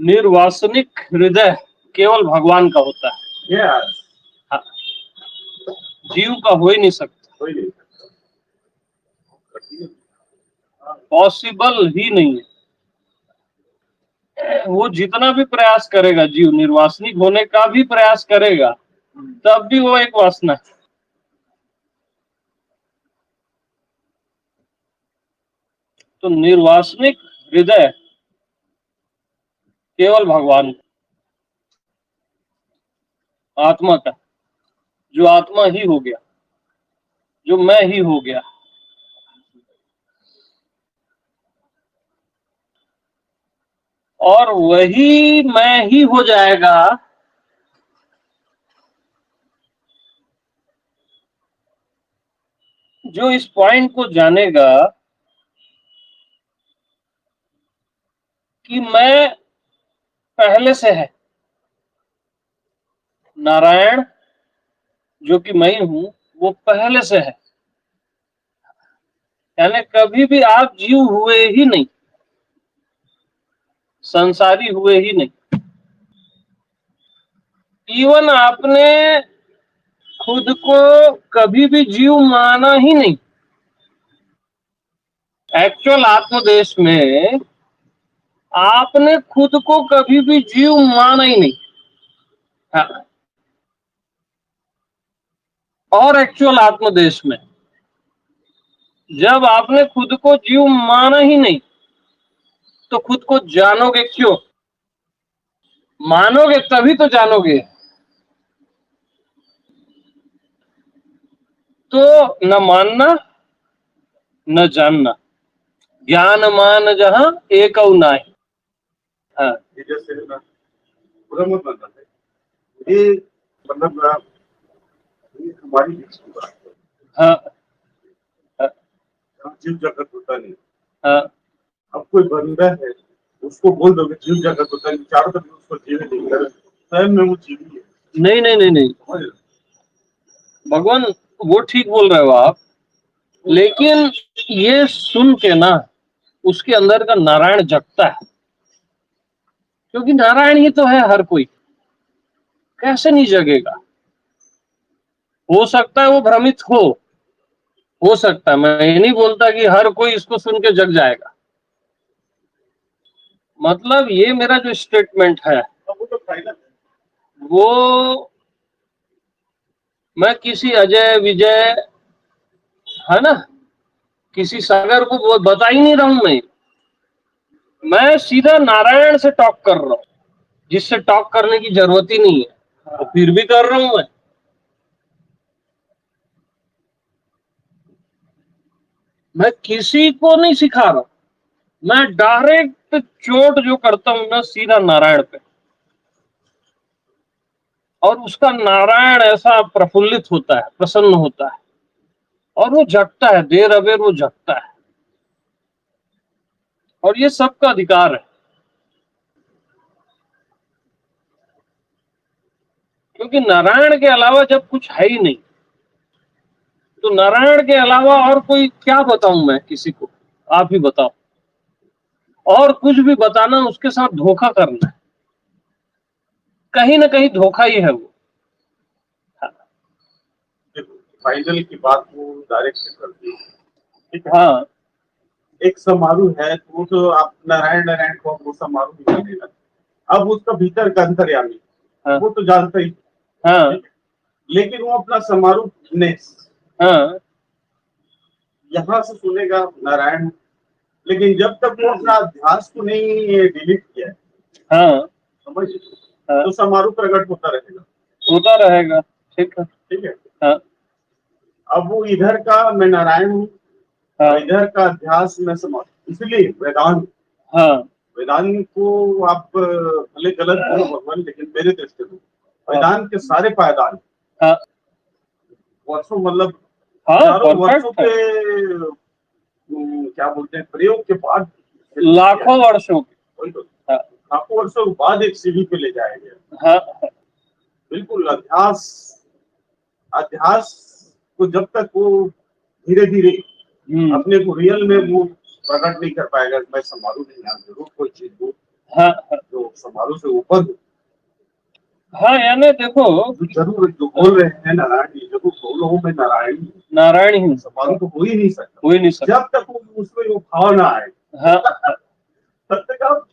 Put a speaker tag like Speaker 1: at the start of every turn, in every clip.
Speaker 1: निर्वासनिक हृदय केवल भगवान का होता है। हाँ, जीव का हो ही नहीं सकता, पॉसिबल ही नहीं है। वो जितना भी प्रयास करेगा, जीव निर्वासनिक होने का भी प्रयास करेगा, तब भी वो एक वासना है। तो निर्वासनिक हृदय केवल भगवान आत्मा का, जो आत्मा ही हो गया, जो मैं ही हो गया। और वही मैं ही हो जाएगा जो इस पॉइंट को जानेगा कि मैं पहले से है। नारायण जो कि मैं हूं, वो पहले से है। यानी कभी भी आप जीव हुए ही नहीं, संसारी हुए ही नहीं। इवन आपने खुद को कभी भी जीव माना ही नहीं। एक्चुअल आत्मदेश में आपने खुद को कभी भी जीव माना ही नहीं। हाँ। और एक्चुअल आत्मदेश में जब आपने खुद को जीव माना ही नहीं, तो खुद को जानोगे क्यों? मानोगे तभी तो जानोगे। तो न मानना न जानना, ज्ञान मान जहां एक नाही। हाँ,
Speaker 2: ये जैसे ना बुरा मत मानना है। ये मतलब ये हमारी बीच की बात है।
Speaker 1: हाँ, हाँ,
Speaker 2: जीव जगत होता नहीं।
Speaker 1: हाँ।
Speaker 2: अब कोई बंदा है, उसको बोल दोगे जीव जगत होता नहीं, चारों तरफ उसको जीव नहीं कर, स्वयं में वो जीव ही है।
Speaker 1: नहीं नहीं नहीं नहीं, भगवान वो ठीक बोल रहे हो आप, लेकिन ये सुन के ना उसके अंदर का नारायण जगता है, क्योंकि नारायण ही तो है हर कोई। कैसे नहीं जगेगा? हो सकता है वो भ्रमित हो सकता है। मैं ये नहीं बोलता कि हर कोई इसको सुन के जग जाएगा। मतलब ये मेरा जो स्टेटमेंट है,
Speaker 2: वो तो फाइनल है।
Speaker 1: वो मैं किसी अजय विजय, है ना, किसी सागर को बता ही नहीं रहा हूं। मैं सीधा नारायण से टॉक कर रहा हूं, जिससे टॉक करने की जरूरत ही नहीं है, तो फिर भी कर रहा हूं मैं किसी को नहीं सिखा रहा हूं। मैं डायरेक्ट चोट जो करता हूं ना, सीधा नारायण पे, और उसका नारायण ऐसा प्रफुल्लित होता है, प्रसन्न होता है, और वो जगता है, देर अबेर वो जगता है। और ये सबका अधिकार है, क्योंकि नारायण के अलावा जब कुछ है ही नहीं, तो नारायण के अलावा और कोई क्या बताऊं मैं किसी को? आप ही बताओ। और कुछ भी बताना उसके साथ धोखा करना है, कहीं ना कहीं धोखा ही है वो।
Speaker 2: फाइनल की बात वो डायरेक्ट कर दी। ठीक है।
Speaker 1: हाँ,
Speaker 2: एक समारोह है, तो वो तो आप नारायण नारायण को वो समारोह नहीं जानेगा। अब उसका भीतर का अंतर्यामी,
Speaker 1: हाँ,
Speaker 2: वो तो जानता ही।
Speaker 1: हाँ,
Speaker 2: लेकिन वो अपना समारोह ने
Speaker 1: हाँ,
Speaker 2: यहाँ से सुनेगा नारायण, लेकिन जब तक वो अपना अध्यास को नहीं डिलीट किया है,
Speaker 1: हाँ,
Speaker 2: समझ,
Speaker 1: हाँ,
Speaker 2: तो समारोह प्रकट होता रहेगा।
Speaker 1: होता रहेगा। ठीक है।
Speaker 2: ठीक है।
Speaker 1: हाँ,
Speaker 2: अब वो इधर का मैं नारायण हूँ,
Speaker 1: हाँ,
Speaker 2: इधर का अध्यास में समारोह। इसलिए वेदांत,
Speaker 1: हाँ,
Speaker 2: वेदांत को आप भले गलत बोलो भगवान, लेकिन मेरे दृष्टि में वेदांत के सारे पायदान
Speaker 1: हाँ,
Speaker 2: वर्षों, मतलब
Speaker 1: हाँ,
Speaker 2: हजारों वर्षों
Speaker 1: परफेक्ट है।
Speaker 2: के क्या बोलते हैं, प्रयोग के बाद,
Speaker 1: लाखों वर्षों की।
Speaker 2: वही तो,
Speaker 1: हाँ,
Speaker 2: लाखों वर्षों के बाद एक सीढ़ी पे ले जाया गया।
Speaker 1: हाँ,
Speaker 2: बिल्कुल अध्यास, अध्यास को जब तक वो धीरे धीरे अपने को रियल में वो प्रकट नहीं कर पाएगा, मैं समारोह नहीं, यहाँ जरूर कोई चीज हो,
Speaker 1: हाँ हाँ
Speaker 2: जो समारोह से ऊपर हो,
Speaker 1: हाँ, यानी देखो
Speaker 2: जो जरूर जो बोल रहे हैं नारायण जी, जब वो लोगों में नारायण ही है,
Speaker 1: नारायण ही
Speaker 2: समारोह तो हो ही नहीं सकता
Speaker 1: हो ही नहीं सकता।
Speaker 2: जब तक उसमें वो भाव ना आए,
Speaker 1: हाँ हाँ,
Speaker 2: तब तक आप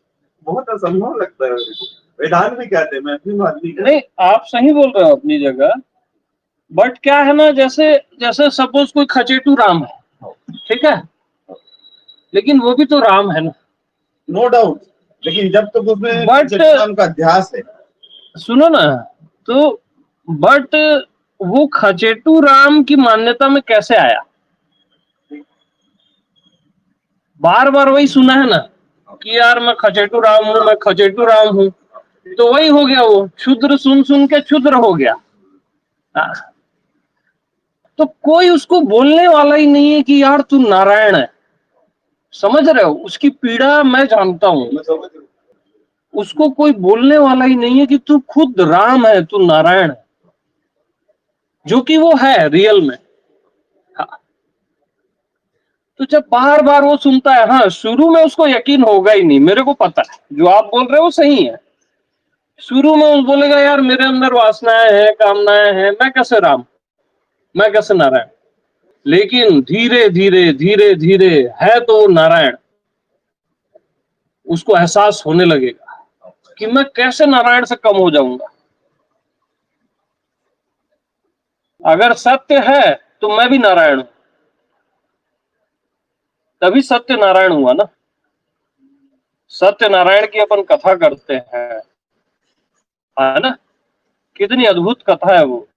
Speaker 2: बहुत असंभव लगता है मेरे को। वेदांत भी कहते हैं, मैं अपनी आदमी कहते
Speaker 1: नहीं आप सही बोल रहे हो अपनी जगह, बट क्या है ना, जैसे जैसे सपोज कोई खचेटू राम है, ठीक है, लेकिन वो भी तो राम है ना।
Speaker 2: नो डाउट, लेकिन जब तक उसमें
Speaker 1: बट
Speaker 2: नाम का अध्यास है,
Speaker 1: सुनो ना, तो बट वो खचेटू राम की मान्यता में कैसे आया? बार बार वही सुना है ना कि यार मैं खचेटू राम हूं, मैं खचेटू राम हूं, तो वही हो गया, वो क्षुद्र सुन सुन के क्षुद्र हो गया। हाँ, तो कोई उसको बोलने वाला ही नहीं है कि यार तू नारायण है। समझ रहे हो, उसकी पीड़ा मैं जानता हूं।
Speaker 2: मैं समझ रहा हूँ।
Speaker 1: उसको कोई बोलने वाला ही नहीं है कि तू खुद राम है, तू नारायण है, जो कि वो है रियल में। हाँ, तो जब बार बार वो सुनता है, हाँ शुरू में उसको यकीन होगा ही नहीं, मेरे को पता है जो आप बोल रहे हो सही है। शुरू में वो बोलेगा यार मेरे अंदर वासनाएं हैं, कामनाएं हैं, मैं कैसे राम, मैं कैसे नारायण। लेकिन धीरे धीरे धीरे धीरे है तो वो नारायण, उसको एहसास होने लगेगा कि मैं कैसे नारायण से कम हो जाऊंगा। अगर सत्य है तो मैं भी नारायण हूं, तभी सत्य नारायण हुआ ना। सत्य नारायण की अपन कथा करते हैं, है ना, कितनी अद्भुत कथा है वो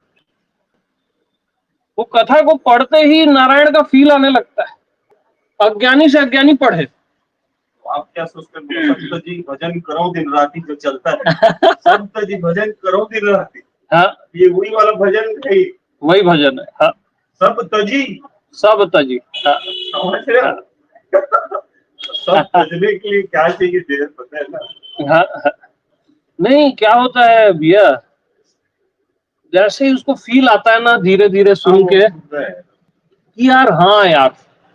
Speaker 1: कथा को पढ़ते ही नारायण का फील आने लगता है, अज्ञानी से अज्ञानी पढ़े।
Speaker 2: आप क्या सोचते हैं, संत जी भजन करो दिन राती जो चलता है, संत जी भजन करो दिन राती,
Speaker 1: हाँ,
Speaker 2: ये वही वाला भजन है,
Speaker 1: वही भजन है। हाँ,
Speaker 2: सब तजी,
Speaker 1: सब तजी। हाँ,
Speaker 2: समझ रहे हो? सब तजने के लिए क्या चाहिए, देर पता है ना।
Speaker 1: हाँ, हाँ। नहीं क्या होता है भैया, जैसे ही उसको फील आता है ना धीरे धीरे सुन के कि यार हाँ यार,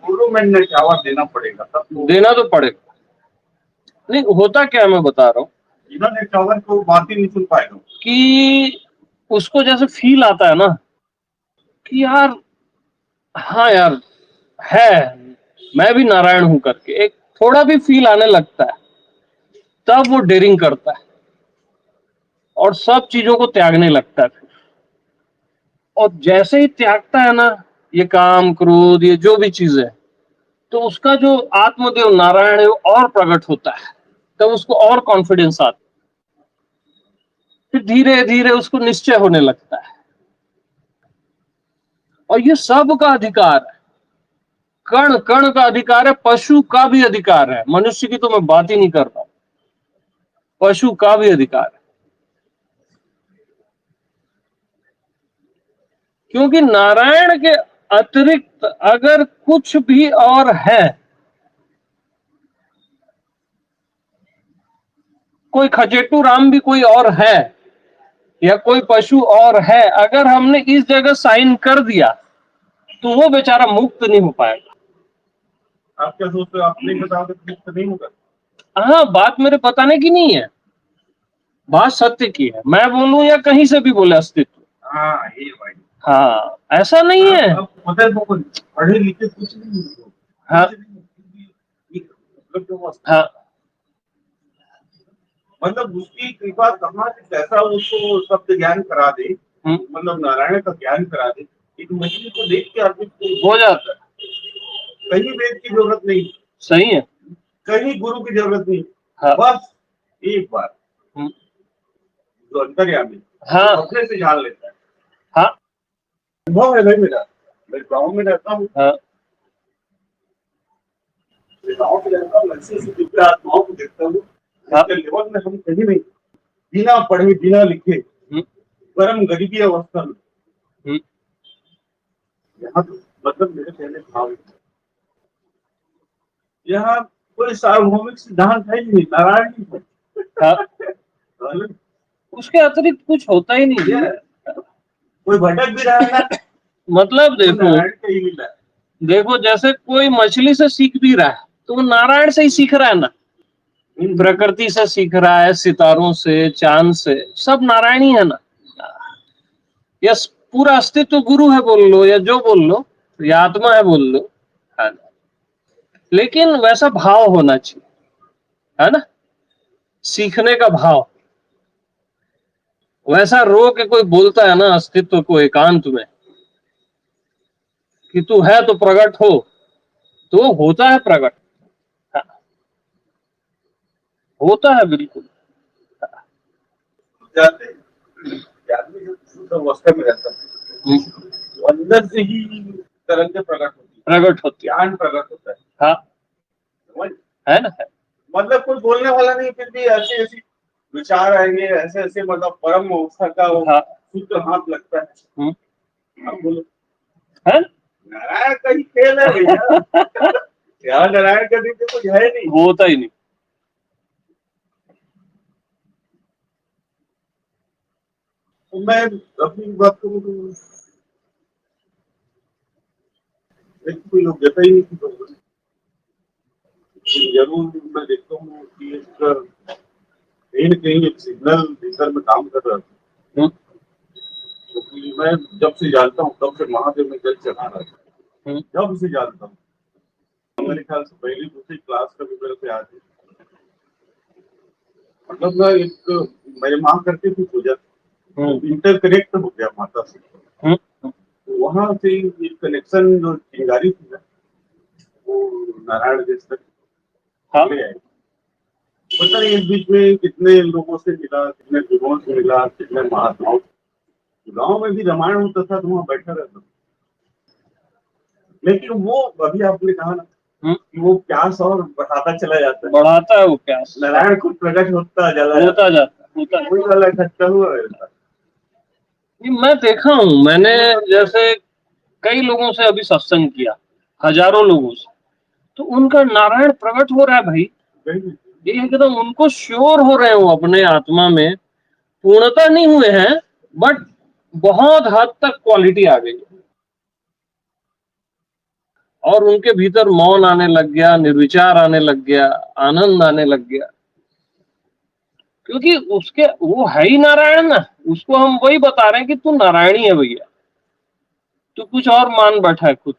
Speaker 2: गवर्नमेंट ने क्या देना पड़ेगा, तब तो
Speaker 1: देना तो पड़ेगा। नहीं होता क्या है, मैं बता रहा हूँ
Speaker 2: इन्होंने चावल को बात ही नहीं सुन पाएगा
Speaker 1: कि उसको जैसे फील आता है ना कि यार हाँ यार है, मैं भी नारायण हूं करके एक थोड़ा भी फील आने लगता है, तब वो डेयरिंग करता है और सब चीजों को त्यागने लगता है फिर। और जैसे ही त्यागता है ना ये काम क्रोध ये जो भी चीज है, तो उसका जो आत्मदेव नारायण है वो और प्रकट होता है, तब उसको और कॉन्फिडेंस आता है, फिर धीरे धीरे उसको निश्चय होने लगता है। और ये सब का अधिकार है, कण कण का अधिकार है, पशु का भी अधिकार है, मनुष्य की तो मैं बात ही नहीं कर रहा, पशु का भी अधिकार है। क्योंकि नारायण के अतिरिक्त अगर कुछ भी और है, कोई खजेटू राम भी कोई और है या कोई पशु और है, अगर हमने इस जगह साइन कर दिया तो वो बेचारा मुक्त नहीं हो पाएगा।
Speaker 2: आप क्या सोचते हो, आप नहीं बताओगे तो मुक्त नहीं होगा।
Speaker 1: हाँ, बात मेरे बताने की नहीं है, बात सत्य की है, मैं बोलूं या कहीं से भी बोले अस्तित्व।
Speaker 2: हाँ ये भाई,
Speaker 1: हाँ ऐसा नहीं है।
Speaker 2: आप पता है पढ़े लिखे कुछ नहीं हो,
Speaker 1: हाँ
Speaker 2: मतलब जो
Speaker 1: हाँ
Speaker 2: मतलब उसकी कृपा कहाँ से कैसा उसको शब्द ज्ञान करा दे, मतलब नारायण का ज्ञान करा दे, एक मछली को देख के आदमी को
Speaker 1: हो जाता है।
Speaker 2: कहीं वेद की जरूरत नहीं,
Speaker 1: सही है।
Speaker 2: कहीं गुरु की जरूरत नहीं,
Speaker 1: हाँ
Speaker 2: बस एक बार जो अंतर्यामी
Speaker 1: हाँ
Speaker 2: अपने से जान लेता है।
Speaker 1: हाँ
Speaker 2: अनुभव है भाई मेरा, मैं गाँव में रहता हूँ,
Speaker 1: हाँ
Speaker 2: गाँव में रहता हूँ, ऐसे ऐसे दिव्य आत्माओं को देखता हूँ, इसके लेवल में हम कहीं नहीं, बिना पढ़े बिना लिखे परम गरीबी अवस्था में, यहाँ तो मतलब मेरे पहले भाव है। यहाँ कोई सार्वभौमिक सिद्धांत है ही नहीं, नारायण ही है।
Speaker 1: हाँ, उसके अतिरिक्त कुछ होता ही नहीं है।
Speaker 2: कोई भटक भी रहा है ना,
Speaker 1: मतलब
Speaker 2: तो नारायण का ही मिला है।
Speaker 1: देखो जैसे कोई मछली से सीख भी रहा है तो वो नारायण से ही सीख रहा है ना। प्रकृति से सीख रहा है, सितारों से, चांद से, सब नारायण ही है ना। यस, पूरा अस्तित्व गुरु है बोल लो या जो बोल लो, या आत्मा है बोल लो, है ना। लेकिन वैसा भाव होना चाहिए, है ना, सीखने का भाव। वैसा रो के कोई बोलता है ना अस्तित्व को एकांत में कि तू है तो प्रकट हो, तो होता है प्रकट, हाँ, होता है बिल्कुल।
Speaker 2: जाते आदमी जब शुद्ध अवस्था में रहता है तो अंदर से ही तरंगें प्रकट होती है,
Speaker 1: प्रकट होती है,
Speaker 2: ज्ञान प्रकट होता है।
Speaker 1: हाँ,
Speaker 2: समझ?
Speaker 1: है ना, है।
Speaker 2: मतलब कोई बोलने वाला नहीं, फिर भी ऐसे ऐसे विचार आएंगे, ऐसे ऐसे मतलब परम अवस्था का वो
Speaker 1: हाँ,
Speaker 2: शुद्ध हाथ लगता है। अब बोलो
Speaker 1: है,
Speaker 2: नारायण का ही खेल है भैया। यहाँ नारायण का दिन तो कुछ है नहीं।
Speaker 1: होता ही नहीं।
Speaker 2: तो मैं अपनी बात करूँ तो एक कोई लोग देता ही नहीं कि तो जरूर मैं देखता हूँ कि एक कहीं न कहीं एक सिग्नल भीतर में काम कर रहा था। क्योंकि मैं जब से जानता हूँ तब से महादेव में जल चढ़ा रहा था, जब से जानता हूँ। मेरे ख्याल से पहली दूसरी क्लास का भी मेरे को याद है। मतलब ना एक मेरी माँ करती थी पूजा, इंटर कनेक्ट हो गया माता से। तो वहां से एक कनेक्शन जो चिंगारी थी ना, वो नारायण देश तक ले आए। पता नहीं इस बीच में कितने लोगों से मिला, कितने गुरुओं से मिला, कितने महात्माओं। गांव में भी रामायण होता था तो वहां बैठा रहता था। लेकिन वो अभी आपने कहा ना कि वो प्यास और बढ़ाता चला जाता है,
Speaker 1: बढ़ाता है वो प्यास,
Speaker 2: नारायण खुद प्रकट होता
Speaker 1: होता जाता, होता है।
Speaker 2: वही वाला इकट्ठा हुआ रहता।
Speaker 1: मैं देखा हूँ, मैंने जैसे कई लोगों से अभी सत्संग किया, हजारों लोगों से, तो उनका नारायण प्रकट हो रहा है भाई, एकदम उनको श्योर हो रहे हो अपने आत्मा में। पूर्णता नहीं हुए हैं, बट बहुत हद तक क्वालिटी आ गई और उनके भीतर मौन आने लग गया, निर्विचार आने लग गया, आनंद आने लग गया, क्योंकि उसके वो है ही नारायण ना। उसको हम वही बता रहे हैं कि तू नारायणी है भैया, तू कुछ और मान बैठा है खुद।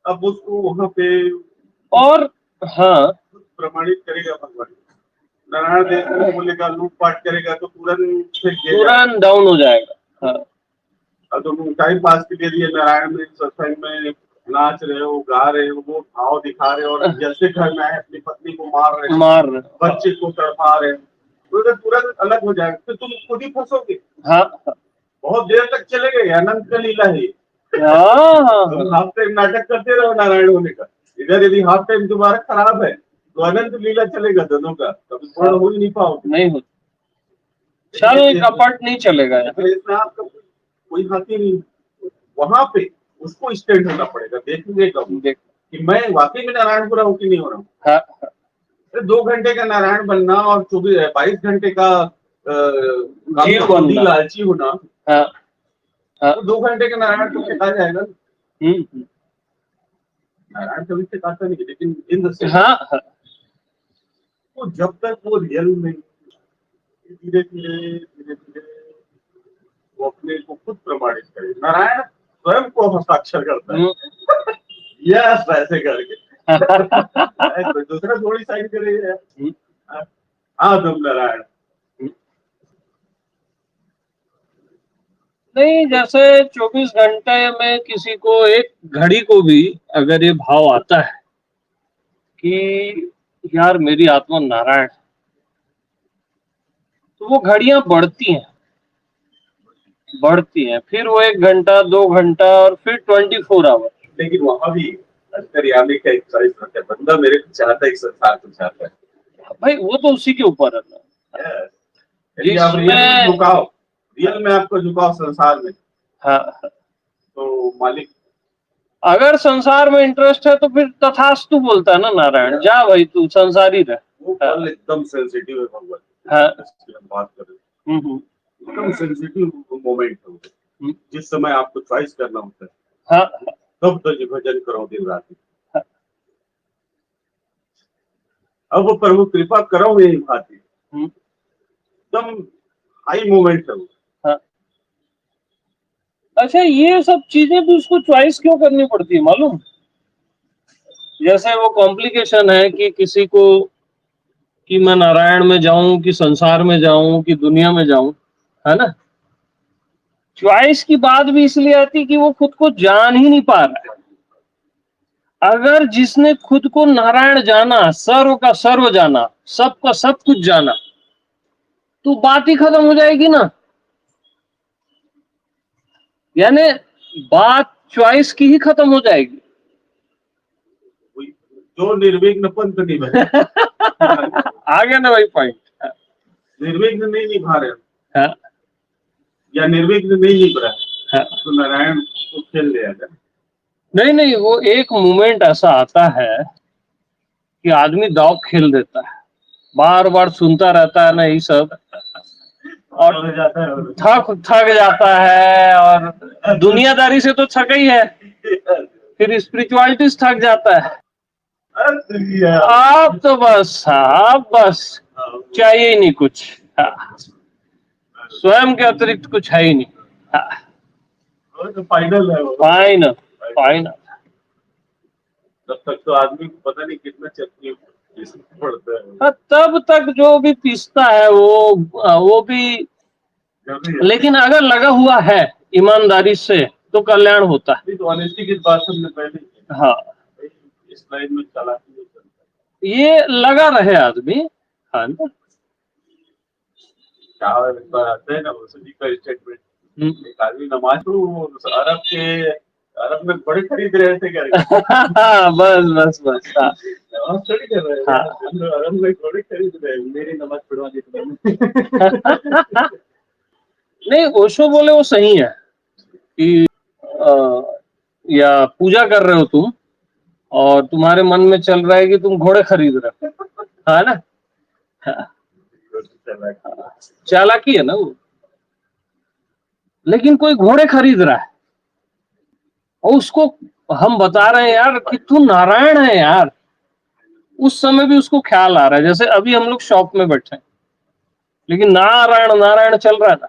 Speaker 2: अब उसको वहां पे
Speaker 1: और हाँ,
Speaker 2: प्रमाणित करेगा भगवान। नारायण देव को बोलेगा, लूटपाट करेगा तो
Speaker 1: तुरंत डाउन हो जाएगा। हाँ,
Speaker 2: अब तुम टाइम पास के लिए नारायण में सत्संग में नाच रहे हो, गा रहे हो, वो भाव दिखा रहे हो, और जैसे घर में आए अपनी पत्नी को मार रहे हो, बच्चे को तड़पा रहे हो, तो तुरंत अलग हो जाएगा, तो तुम खुद ही फंसोगे।
Speaker 1: हाँ,
Speaker 2: बहुत देर तक चलेगा, अनंत का लीला है। तुम हाफ टाइम नाटक करते रहो नारायण होने का, इधर यदि हाफ टाइम तुम्हारा खराब है तो अनंत लीला चलेगा दोनों का, कभी पूर्ण हो ही नहीं पाओगे। नहीं हो,
Speaker 1: छल कपट नहीं चलेगा,
Speaker 2: इसमें आपका कोई हाथी नहीं। वहां पे उसको स्टैंड होना पड़ेगा, देखेंगे कब कि मैं वाकई में नारायणपुरा हूँ कि नहीं हो रहा हूँ। हाँ। 2 घंटे का नारायण बनना और 22 घंटे का लालची होना, हाँ। हाँ। तो 2 घंटे का नारायण तो सिखा जाएगा। नारायण कभी सिखाता नहीं, लेकिन इन द सेंस, हाँ, हाँ। तो जब तक वो रियल में धीरे धीरे धीरे धीरे वो अपने को खुद प्रमाणित करे, नारायण स्वयं को हस्ताक्षर करता है। यस, ऐसे करके दूसरा थोड़ी साइन करेगा। हाँ, तुम नारायण। नहीं, जैसे 24 घंटे में किसी को, एक घड़ी को भी अगर ये भाव आता है कि यार मेरी आत्मा नारायण, तो वो घड़ियां बढ़ती हैं, फिर वो 1 घंटा 2 घंटा और फिर 24 आवर। लेकिन वहां भी अंतर्यामी का एक चॉइस होता है, बंदा मेरे को चाहता है, संसार को चाहता है भाई, वो तो उसी के ऊपर है ना। यदि आप रियल में आपको झुकाव संसार में, हाँ, तो मालिक, अगर संसार में इंटरेस्ट है तो फिर तथास्तु बोलता है ना नारायण, जा भाई तू संसारी रह। वो पल एकदम सेंसिटिव है भगवान, हाँ, हम बात कर रहे हैं, एकदम सेंसिटिव मोमेंट है, जिस समय आपको चॉइस करना होता है, हाँ, तब तो भजन करो दिन रात। अब वो प्रभु कृपा करो मेरी भांति, एकदम हाई मोमेंट है वो।
Speaker 1: हाँ। अच्छा, ये सब चीजें भी उसको चॉइस क्यों करनी पड़ती है मालूम? जैसे वो कॉम्प्लिकेशन है कि किसी को कि मैं नारायण में जाऊं कि संसार में जाऊं कि दुनिया में जाऊं, है ना? चॉइस की बात भी इसलिए आती कि वो खुद को जान ही नहीं पा रहा है। अगर जिसने खुद को नारायण जाना, सर्व का सर्व जाना, सब का सब कुछ जाना, तो बात ही खत्म हो जाएगी ना। यानी बात चॉइस की ही खत्म हो जाएगी।
Speaker 2: जो निर्विघ्न पंथ निभे।
Speaker 1: आ गया ना भाई पॉइंट।
Speaker 2: निर्विघ्न नहीं निभा रहे
Speaker 1: हाँ,
Speaker 2: या निर्विघ्न नहीं निभ रहा है,
Speaker 1: हाँ।
Speaker 2: तो नारायण को खेल लिया जाए।
Speaker 1: नहीं नहीं, वो एक मोमेंट ऐसा आता है कि आदमी दांव खेल देता है, बार बार सुनता रहता है ना ये सब, और थक जाता है। और दुनियादारी से तो थका ही है, फिर स्पिरिचुअलिटी से थक जाता है। आप तो बस, आप बस चाहिए ही नहीं कुछ। हाँ। स्वयं के अतिरिक्त कुछ है ही नहीं। हाँ।
Speaker 2: फाइनल है वो।
Speaker 1: Final, final.
Speaker 2: तब तक तो आदमी को पता नहीं कितना चटनी पड़ता है।
Speaker 1: हाँ, तब तक जो भी पीसता है वो भी, लेकिन अगर लगा हुआ है ईमानदारी से तो कल्याण होता है।
Speaker 2: तो ऑनेस्टी की बात हमने पहले की।
Speaker 1: हाँ,
Speaker 2: इस लाइन में चालाकी नहीं चलता,
Speaker 1: ये लगा रहे आदमी। हाँ ना।
Speaker 2: क्या एक बार आता है ना जी का स्टेटमेंट, एक आदमी नमाज तो अरब में घोड़े खरीद रहे थे क्या?
Speaker 1: बस बस बस। हाँ,
Speaker 2: नमाज थोड़ी कर रहे हैं। हाँ। अरब में घोड़े खरीद रहे हैं, मेरी नमाज पढ़वा दी तुमने।
Speaker 1: नहीं, ओशो बोले वो सही है कि या पूजा कर रहे हो तुम और तुम्हारे मन में चल रहा है कि तुम घोड़े खरीद रहे हो, है ना? हाँ। चालाकी है ना वो। लेकिन कोई घोड़े खरीद रहा है और उसको हम बता रहे हैं यार कि तू नारायण है यार, उस समय भी उसको ख्याल आ रहा है। जैसे अभी हम लोग शॉप में बैठे हैं लेकिन नारायण नारायण चल रहा है ना।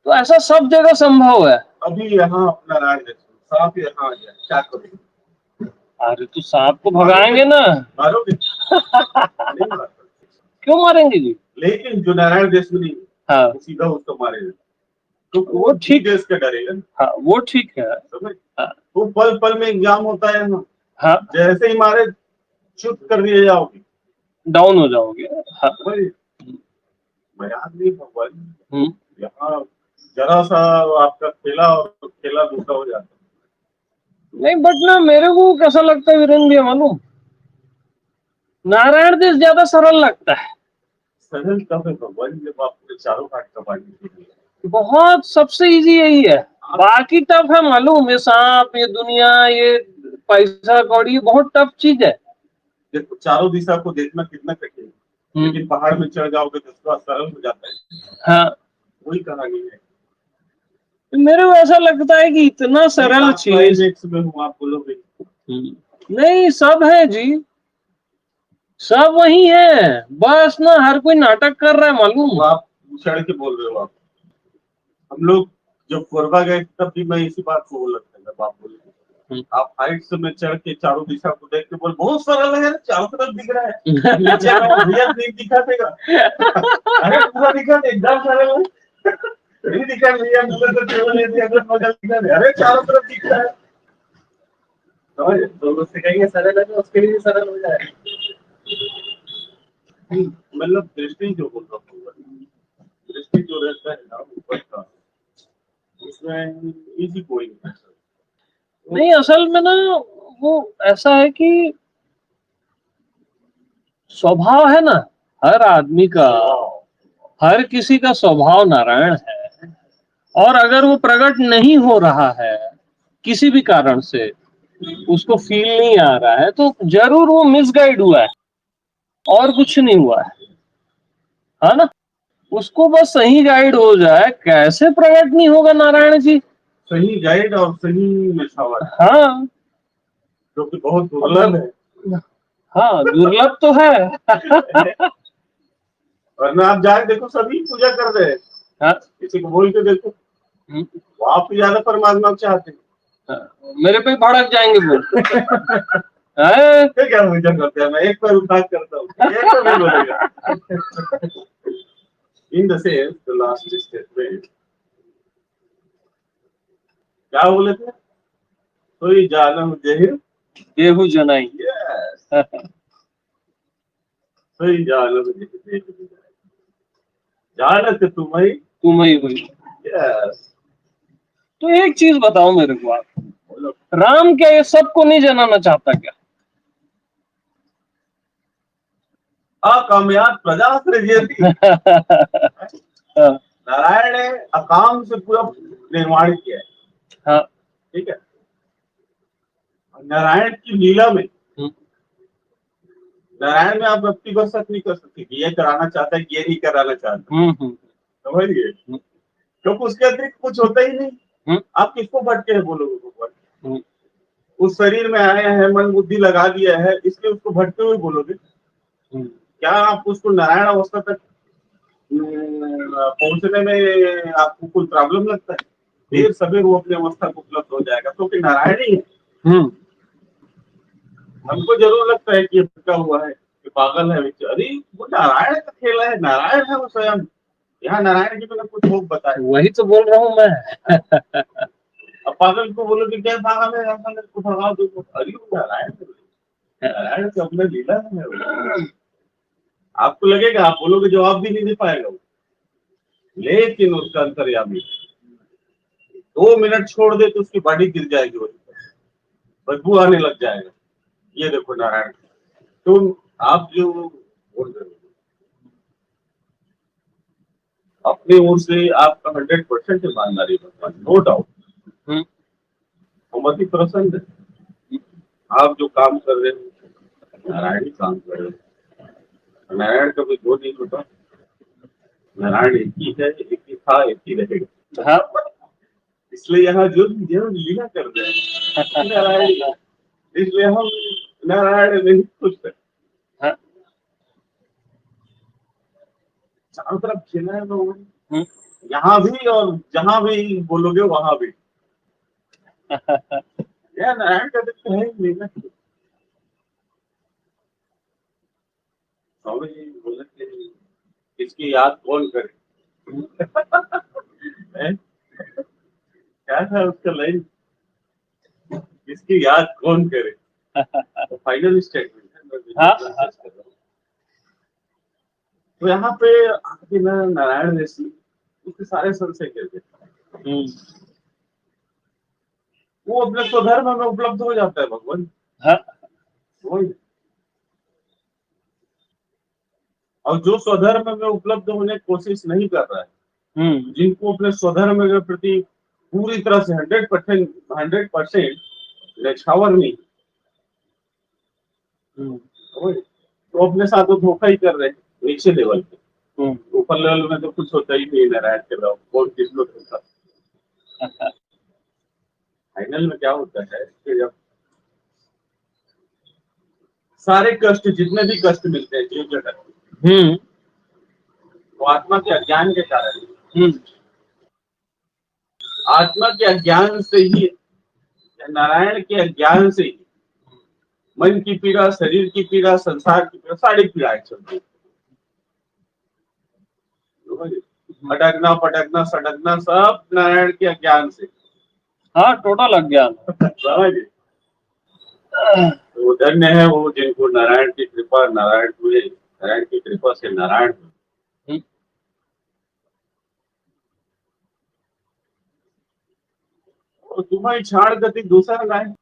Speaker 1: तो ऐसा सब जगह संभव है।
Speaker 2: अभी यहाँ अपना राज सांप यहाँ आ गया, क्या करोगे?
Speaker 1: अरे तो सांप को भगाएंगे ना।
Speaker 2: मारोगे? नहीं मारोगे।
Speaker 1: क्यों मारेंगे जी?
Speaker 2: लेकिन जो नारायण देश में नहीं,
Speaker 1: हाँ,
Speaker 2: वो सीधा उसको मारेगा, तो
Speaker 1: वो ठीक
Speaker 2: देश का डरेगा।
Speaker 1: हाँ, वो ठीक है।
Speaker 2: हाँ। वो पल पल में एग्जाम होता है ना।
Speaker 1: हाँ,
Speaker 2: जैसे ही मारे चुप कर दिए जाओगे,
Speaker 1: डाउन हो जाओगे। हाँ।
Speaker 2: मैं आदमी भगवान यहाँ जरा सा आपका खेला और खेला दूसरा हो जाता है।
Speaker 1: नहीं, बट ना मेरे को कैसा लगता है वीरेंद्र भैया मालूम, नारायण देश ज्यादा सरल लगता है।
Speaker 2: सरल कब है भगवान, जब आपके चारों काट का पानी,
Speaker 1: बहुत सबसे इजी यही है। बाकी टफ है मालूम, ये सांप, ये दुनिया, ये पैसा कौड़ी, बहुत टफ चीज है।
Speaker 2: देखो चारों दिशा को देखना कितना कठिन है, लेकिन पहाड़ में चढ़ जाओगे तो थोड़ा सरल हो जाता है।
Speaker 1: हाँ,
Speaker 2: वही कहानी है।
Speaker 1: मेरे को ऐसा लगता है कि इतना सरल चीज
Speaker 2: में हूँ, आप बोलोगे
Speaker 1: नहीं, सब है जी, सब वही है, बस ना हर कोई नाटक कर रहा है मालूम।
Speaker 2: आप चढ़ के बोल रहे हो। आप हम लोग जब कोरबा गए तब भी मैं इसी बात को बोल रहा था। आप बोले आप हाइट से में चढ़ के चारों दिशा को देख के बोल, बहुत सरल है, चारों तरफ दिख रहा है, नीचे भैया नहीं दिखा देगा। अरे पूरा दिखा दे, एकदम सरल है, नहीं दिखा भैया, तो केवल ये अगर मगल दिखा दे, अरे चारों तरफ दिख रहा है। तो उससे कहेंगे सरल है तो उसके लिए सरल हो जाए। मतलब दृष्टि जो बोल रहा हूँ, दृष्टि जो रहता है ना ऊपर का, उसमें इजी कोई
Speaker 1: नहीं, असल में ना वो ऐसा है कि स्वभाव है ना हर आदमी का, हर किसी का स्वभाव नारायण है। और अगर वो प्रकट नहीं हो रहा है किसी भी कारण से, उसको फील नहीं आ रहा है, तो जरूर वो मिसगाइड हुआ है और कुछ नहीं हुआ है ना? उसको बस सही गाइड हो जाए, कैसे प्रकट नहीं होगा नारायण जी?
Speaker 2: सही गाइड और सही मेथावा,
Speaker 1: हाँ,
Speaker 2: जो कि बहुत दुर्लभ है।
Speaker 1: हाँ दुर्लभ तो है।
Speaker 2: वरना आप जाके देखो सभी पूजा कर रहे हैं,
Speaker 1: हाँ,
Speaker 2: किसी को बोल के देखो,
Speaker 1: हम्म,
Speaker 2: वो आप ही ज्यादा परमात्मा को चाहते हैं।
Speaker 1: हाँ, मेरे पे भड़क जाएंगे वो।
Speaker 2: फिर क्या पूजा करते हैं, मैं एक बार उद्धार करता हूँ, एक बार नहीं बोलेगा। In the same the last statement क्या बोले थे, कोई जानम जहिर,
Speaker 1: गेहूं जनाई।
Speaker 2: यस, कोई जानम जहिर, जानत तुम्हें,
Speaker 1: तुम ही हुई।
Speaker 2: यस।
Speaker 1: तो एक चीज बताओ मेरे को आप,
Speaker 2: बोलो,
Speaker 1: राम क्या ये सबको नहीं जनाना चाहता क्या?
Speaker 2: अकामयात प्रजा सृजयति।
Speaker 1: हाँ,
Speaker 2: नारायण ने अकाम से पूरा निर्माण किया है,
Speaker 1: हाँ,
Speaker 2: ठीक है। और नारायण की लीला में,
Speaker 1: हम्म,
Speaker 2: नारायण में आप व्यक्ति को शक नहीं कर सकते कि ये कराना चाहता है कि ये नहीं कराना चाहता, समझिए,
Speaker 1: हम्म,
Speaker 2: क्योंकि उसके अतिरिक्त कुछ होता ही नहीं।
Speaker 1: हम्म,
Speaker 2: आप किसको भटके हैं बोलोगे भगवान,
Speaker 1: हम्म,
Speaker 2: उस शरीर में आए हैं, मन बुद्धि लगा दिया है, इसलिए उसको भटके हुए बोलोगे?
Speaker 1: हम्म,
Speaker 2: क्या आप उसको नारायण अवस्था तक पहुंचने में आपको कोई प्रॉब्लम लगता है? देर सवेर वो अपनी अवस्था को उपलब्ध हो जाएगा, क्योंकि नारायण ही है।
Speaker 1: हम्म,
Speaker 2: हमको जरूर लगता है कि ये भटका हुआ है, कि पागल है, अरे वो नारायण का खेला है, नारायण है वो स्वयं। यहाँ नारायण की मैंने कुछ भोग बताए।
Speaker 1: वही तो बोल रहा हूँ मैं।
Speaker 2: अब पागल को बोलो कि क्या पागल है, पागल को भगाओ, देखो अरे वो नारायण है, नारायण से अपने लीला है। आपको लगेगा, आप बोलोगे जवाब भी नहीं दे पाएगा वो, लेकिन उसका अंतर्यामी 2 मिनट छोड़ दे तो उसकी बॉडी गिर जाएगी, वही बदबू आने लग जाएगा। ये देखो नारायण। तो आप जो बोल रहे हो, अपनी ओर से आपका 100% ईमानदारी भगवान, नो डाउट,
Speaker 1: हम्म,
Speaker 2: हम अति प्रसन्न है। आप जो काम कर रहे हो नारायण ही काम कर रहे हो, नारायण कभी दो नहीं होता, नारायण एक ही है, एक ही था, एक ही रहेगा।
Speaker 1: हाँ,
Speaker 2: इसलिए यहाँ जो भी जो लीला कर रहे हैं नारायण ही है। इसलिए हम नारायण में ही खुश है।
Speaker 1: हाँ,
Speaker 2: चारों तरफ खेला है भगवान,
Speaker 1: हम्म,
Speaker 2: यहाँ भी और जहां भी बोलोगे वहां भी। यार नारायण का दिक्कत है ही नहीं ना। स्वामी जी बोले कि इसकी याद कौन करे। हैं? क्या था उसका लाइन, इसकी याद कौन करे, तो फाइनल स्टेटमेंट है, मैं
Speaker 1: हाँ,
Speaker 2: visual process कर रहा हूँ। तो यहाँ पे आके ना नारायण ऋषि उसके सारे संशय कर देता है,
Speaker 1: हम्म,
Speaker 2: वो अपने स्वधर्म में उपलब्ध हो जाता है भगवान।
Speaker 1: हाँ,
Speaker 2: वही, और जो स्वधर्म में उपलब्ध होने की कोशिश नहीं कर रहा है,
Speaker 1: हम्म,
Speaker 2: जिनको अपने स्वधर्म के प्रति पूरी तरह से 100% निछावर नहीं,
Speaker 1: हम्म,
Speaker 2: वही, तो अपने साथ वो धोखा ही कर रहे हैं नीचे लेवल पे।
Speaker 1: हम्म,
Speaker 2: ऊपर लेवल में तो कुछ होता ही नहीं, नारायण के अलावा कौन किस लोग होता। फाइनल में क्या होता है कि जब सारे कष्ट, जितने भी कष्ट मिलते हैं जीव जगत में,
Speaker 1: हम्म,
Speaker 2: वो आत्मा के अज्ञान के कारण है।
Speaker 1: हम्म,
Speaker 2: आत्मा के अज्ञान से ही, नारायण के अज्ञान से ही मन की पीड़ा, शरीर की पीड़ा, संसार की पीड़ा, सारी पीड़ाएं चलती है। अटकना पटकना सटकना सब नारायण के अज्ञान से।
Speaker 1: हाँ टोटल अज्ञान।
Speaker 2: समझ, तो धन्य है वो जिनको नारायण की कृपा, नारायण हुए, नारायण की कृपा से नारायण हुए।
Speaker 1: हम्म,
Speaker 2: और तुम्हारी क्षाण गति दूसरा ना है।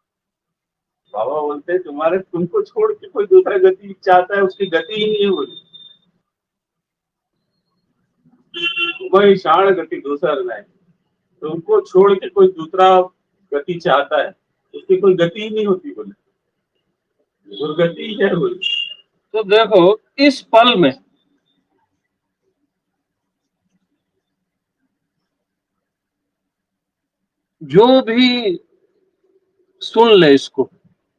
Speaker 2: बाबा बोलते हैं तुम्हारे, तुमको छोड़ के कोई दूसरा गति चाहता है, उसकी गति ही नहीं है बोली। तुम्हारी क्षाण गति दूसरा ना है, तुमको छोड़ के कोई दूसरा गति चाहता है, उसकी कोई गति ही नहीं होती बोले, दुर्गति ही है बोले।
Speaker 1: तो देखो इस पल में जो भी सुन ले इसको,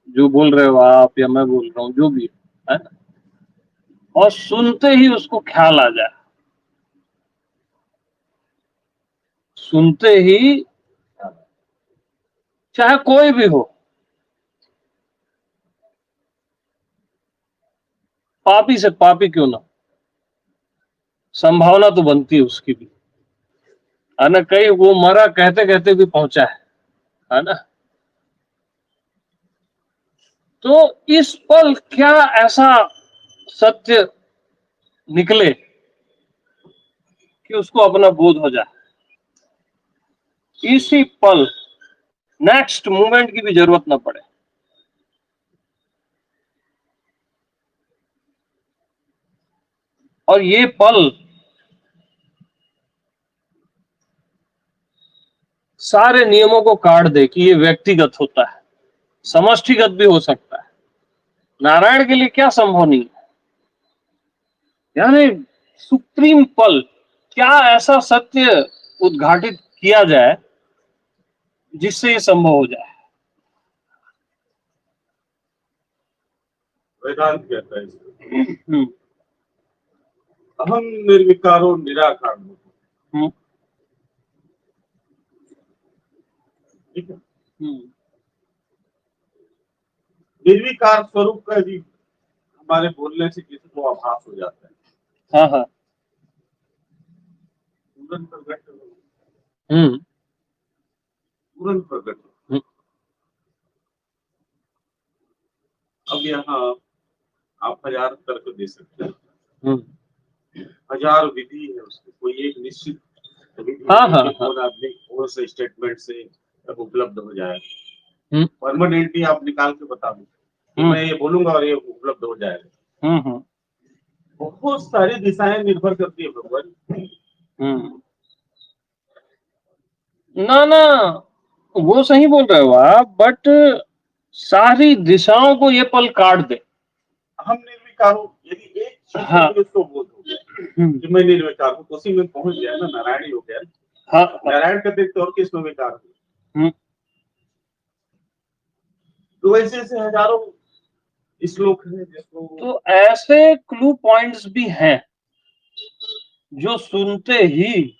Speaker 1: जो बोल रहे हो आप या मैं बोल रहा हूँ, जो भी, है ना? और सुनते ही उसको ख्याल आ जाए, सुनते ही, चाहे कोई भी हो, पापी से पापी क्यों ना, संभावना तो बनती है उसकी भी, है ना? कहीं वो मरा कहते कहते भी पहुंचा है ना? तो इस पल क्या ऐसा सत्य निकले कि उसको अपना बोध हो जाए, इसी पल नेक्स्ट मूवमेंट की भी जरूरत ना पड़े। और ये पल सारे नियमों को काट दे कि ये व्यक्तिगत होता है, समष्टिगत भी हो सकता है। नारायण के लिए क्या संभव नहीं है? यानी सुप्रीम पल, क्या ऐसा सत्य उद्घाटित किया जाए जिससे ये संभव हो जाए?
Speaker 2: वेदांत कहता है इसको, अहम निर्विकारो निराकार। ठीक है, निर्विकार स्वरूप का भी हमारे बोलने से किसी को आभास हो जाता है।
Speaker 1: हाँ हाँ,
Speaker 2: तुरंत प्रकट,
Speaker 1: हम्म,
Speaker 2: तुरंत प्रकट। अब यहाँ आप हजार तर्क दे सकते हैं, हजार विधि है उसकी, कोई एक निश्चित विधि
Speaker 1: हाँ हाँ
Speaker 2: नहीं कि कौन आदमी कौन से स्टेटमेंट से उपलब्ध हो जाए।
Speaker 1: हम्म,
Speaker 2: परमानेंटली आप निकाल के बता दो कि मैं ये बोलूंगा और ये उपलब्ध हो जाएगा। बहुत सारी दिशाएं निर्भर करती है भगवान।
Speaker 1: ना ना, वो सही बोल रहे हो आप, बट सारी दिशाओं को ये पल काट दे।
Speaker 2: हम निर्विकार हूँ, यदि एक चीज
Speaker 1: हाँ,
Speaker 2: उसको बोध हो गया कि मैं निर्विकार हूँ, तो उसी में पहुंच गया ना, नारायण ही हो गया।
Speaker 1: हाँ,
Speaker 2: नारायण का देखते और किस में विकार
Speaker 1: हम्म,
Speaker 2: तो ऐसे ऐसे हजारों श्लोक है जिसको,
Speaker 1: तो ऐसे क्लू पॉइंट्स भी हैं जो सुनते ही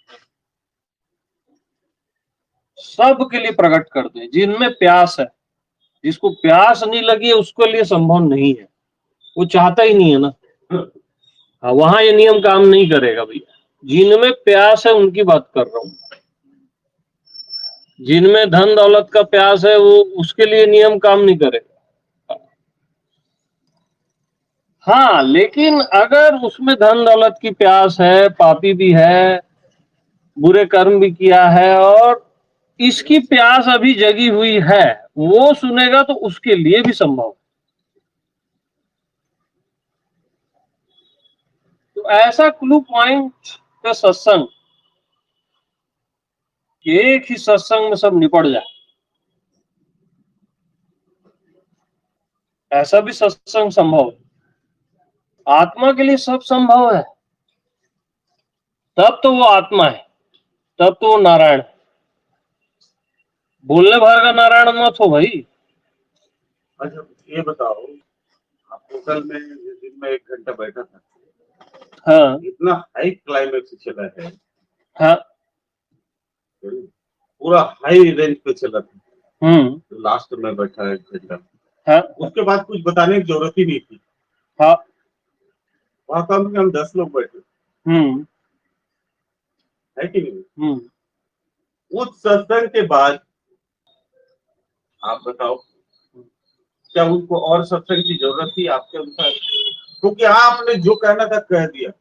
Speaker 1: सब के लिए प्रकट कर दे, जिनमें प्यास है। जिसको प्यास नहीं लगी है उसके लिए संभव नहीं है, वो चाहता ही नहीं है ना। हाँ, वहां ये नियम काम नहीं करेगा भैया। जिनमें प्यास है उनकी बात कर रहा हूं। जिनमें धन दौलत का प्यास है वो, उसके लिए नियम काम नहीं करेगा। हाँ, लेकिन अगर उसमें धन दौलत की प्यास है, पापी भी है, बुरे कर्म भी किया है, और इसकी प्यास अभी जगी हुई है, वो सुनेगा तो उसके लिए भी संभव है। तो ऐसा क्लू पॉइंट का सत्संग, एक ही सत्संग में सब निपट जाए, ऐसा भी सत्संग संभव है। आत्मा के लिए सब संभव है, तब तो वो आत्मा है, तब तो वो नारायण है। बोलने भर का नारायण मत हो भाई।
Speaker 2: अच्छा ये बताओ, आप होटल में दिन में 1 घंटा बैठा था,
Speaker 1: हाँ
Speaker 2: इतना हाई क्लाइमेक्स चला है,
Speaker 1: हाँ,
Speaker 2: पूरा हाई रेंज पे चला था, तो लास्ट में बैठा 1 घंटा,
Speaker 1: हाँ,
Speaker 2: उसके बाद कुछ बताने की जरूरत ही नहीं थी।
Speaker 1: हाँ,
Speaker 2: वहां कम से कम 10 लोग बैठे, है कि नहीं? उस सत्संग के बाद आप बताओ, क्या उनको और सत्संग की जरूरत थी आपके अनुसार? क्योंकि आपने जो कहना था कह दिया,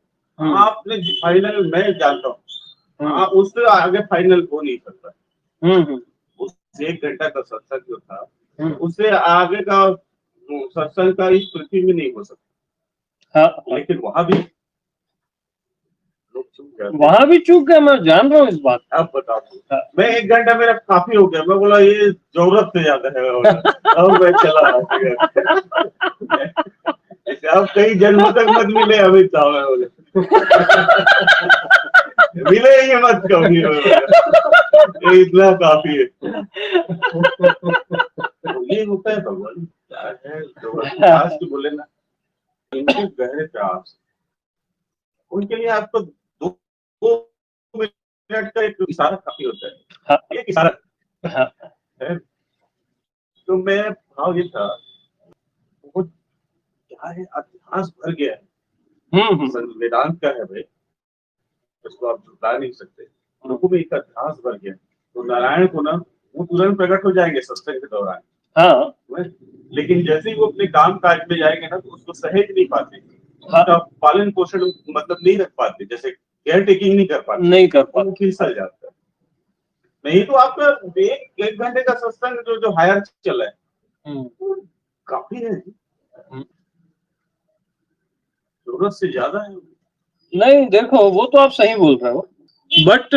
Speaker 2: आपने फाइनल, मैं जानता हूँ उससे आगे फाइनल हो नहीं सकता। उस 1 घंटा का सत्संग जो था, उससे आगे का सत्संग का इस पृथ्वी में नहीं हो सकता। हाँ, लेकिन वहां भी लोग चूक गए, वहां भी चूक गए, मैं जान रहा हूँ इस बात। अब बताओ, मैं 1 घंटा मेरा काफी हो गया, मैं बोला ये जरूरत से ज्यादा है, अब मैं चला अब कई जन्मों तक मत मिले अमित शाह, बोले मिले ही मत कभी, ये इतना काफी है। तो ये होता है भगवान, क्या है जो लास्ट बोले ना, जिनको गहरे प्यास, उनके लिए आपको दो मिनट का एक इशारा काफी होता है।
Speaker 1: हाँ,
Speaker 2: एक इशारा
Speaker 1: हाँ,
Speaker 2: है। तो मैं भाव ये था, वो क्या है, इतिहास भर गया है, वेदांत का है भाई, उसको आप झुठला नहीं सकते। लोगों में एक इतिहास भर गया है। तो नारायण को ना वो तुरंत प्रकट हो जाएंगे सत्संग के दौरान,
Speaker 1: हाँ,
Speaker 2: लेकिन जैसे ही वो अपने काम काज में जाएंगे ना, तो उसको सहेज नहीं पाते, उसका पालन पोषण मतलब नहीं रख पाते, जैसे केयर टेकिंग नहीं कर पाते,
Speaker 1: नहीं कर
Speaker 2: वो
Speaker 1: पाते।
Speaker 2: फिसल जाता है। नहीं तो आपका एक घंटे का सत्संग जो हायर चल रहा है, वो काफी है, जरूरत से ज्यादा है।
Speaker 1: नहीं देखो, वो तो आप सही बोल रहे हो, बट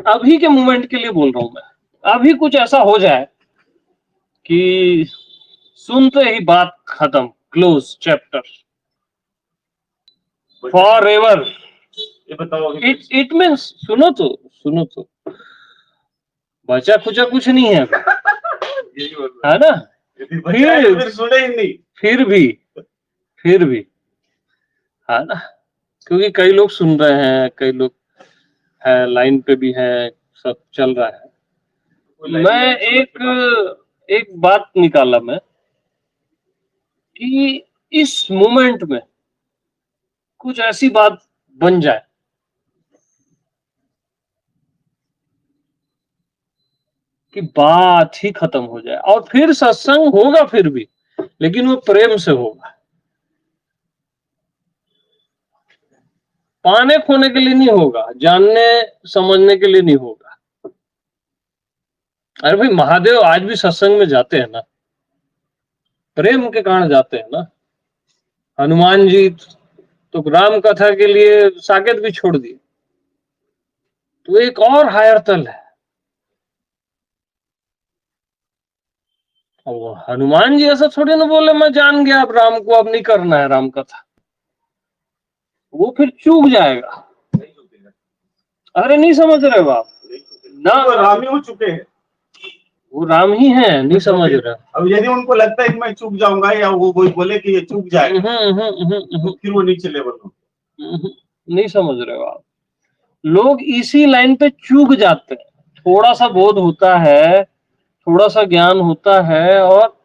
Speaker 1: अभी के मोमेंट के लिए बोल रहा हूं मैं। अभी कुछ ऐसा हो जाए कि सुनते ही बात खत्म, क्लोज चैप्टर फॉर एवर।
Speaker 2: ये बताओ,
Speaker 1: इट मीन्स, सुनो तो बचा खुचा कुछ नहीं है अभी,
Speaker 2: यही बोल रहा
Speaker 1: है ना।
Speaker 2: यदि बचा है तो फिर सुने ही नहीं।
Speaker 1: फिर भी है ना, क्योंकि कई लोग सुन रहे हैं, कई लोग है लाइन पे भी है, सब चल रहा है। मैं एक बात निकाला मैं कि इस मोमेंट में कुछ ऐसी बात बन जाए कि बात ही खत्म हो जाए, और फिर सत्संग होगा फिर भी, लेकिन वो प्रेम से होगा, पाने खोने के लिए नहीं होगा, जानने समझने के लिए नहीं होगा। अरे भाई, महादेव आज भी सत्संग में जाते हैं ना, प्रेम के कारण जाते हैं ना। हनुमान जी तो राम कथा के लिए साकेत भी छोड़ दिए, तो एक और हायर तल है। और हनुमान जी ऐसा थोड़ी ना बोले मैं जान गया अब राम को, अब नहीं करना है राम कथा, वो फिर चूक जाएगा। अरे नहीं समझ रहे हो आप ना,
Speaker 2: वो राम ही हो चुके हैं,
Speaker 1: वो राम ही है, नहीं समझ रहे।
Speaker 2: अब यदि उनको लगता है कि मैं चूक जाऊंगा, या वो बोले कि ये चूक जाएगा, तो फिर वो नीचे लेवल हो।
Speaker 1: नहीं समझ रहे हो आप। लोग इसी लाइन पे चूक जाते हैं, थोड़ा सा बोध होता है, थोड़ा सा ज्ञान होता है, और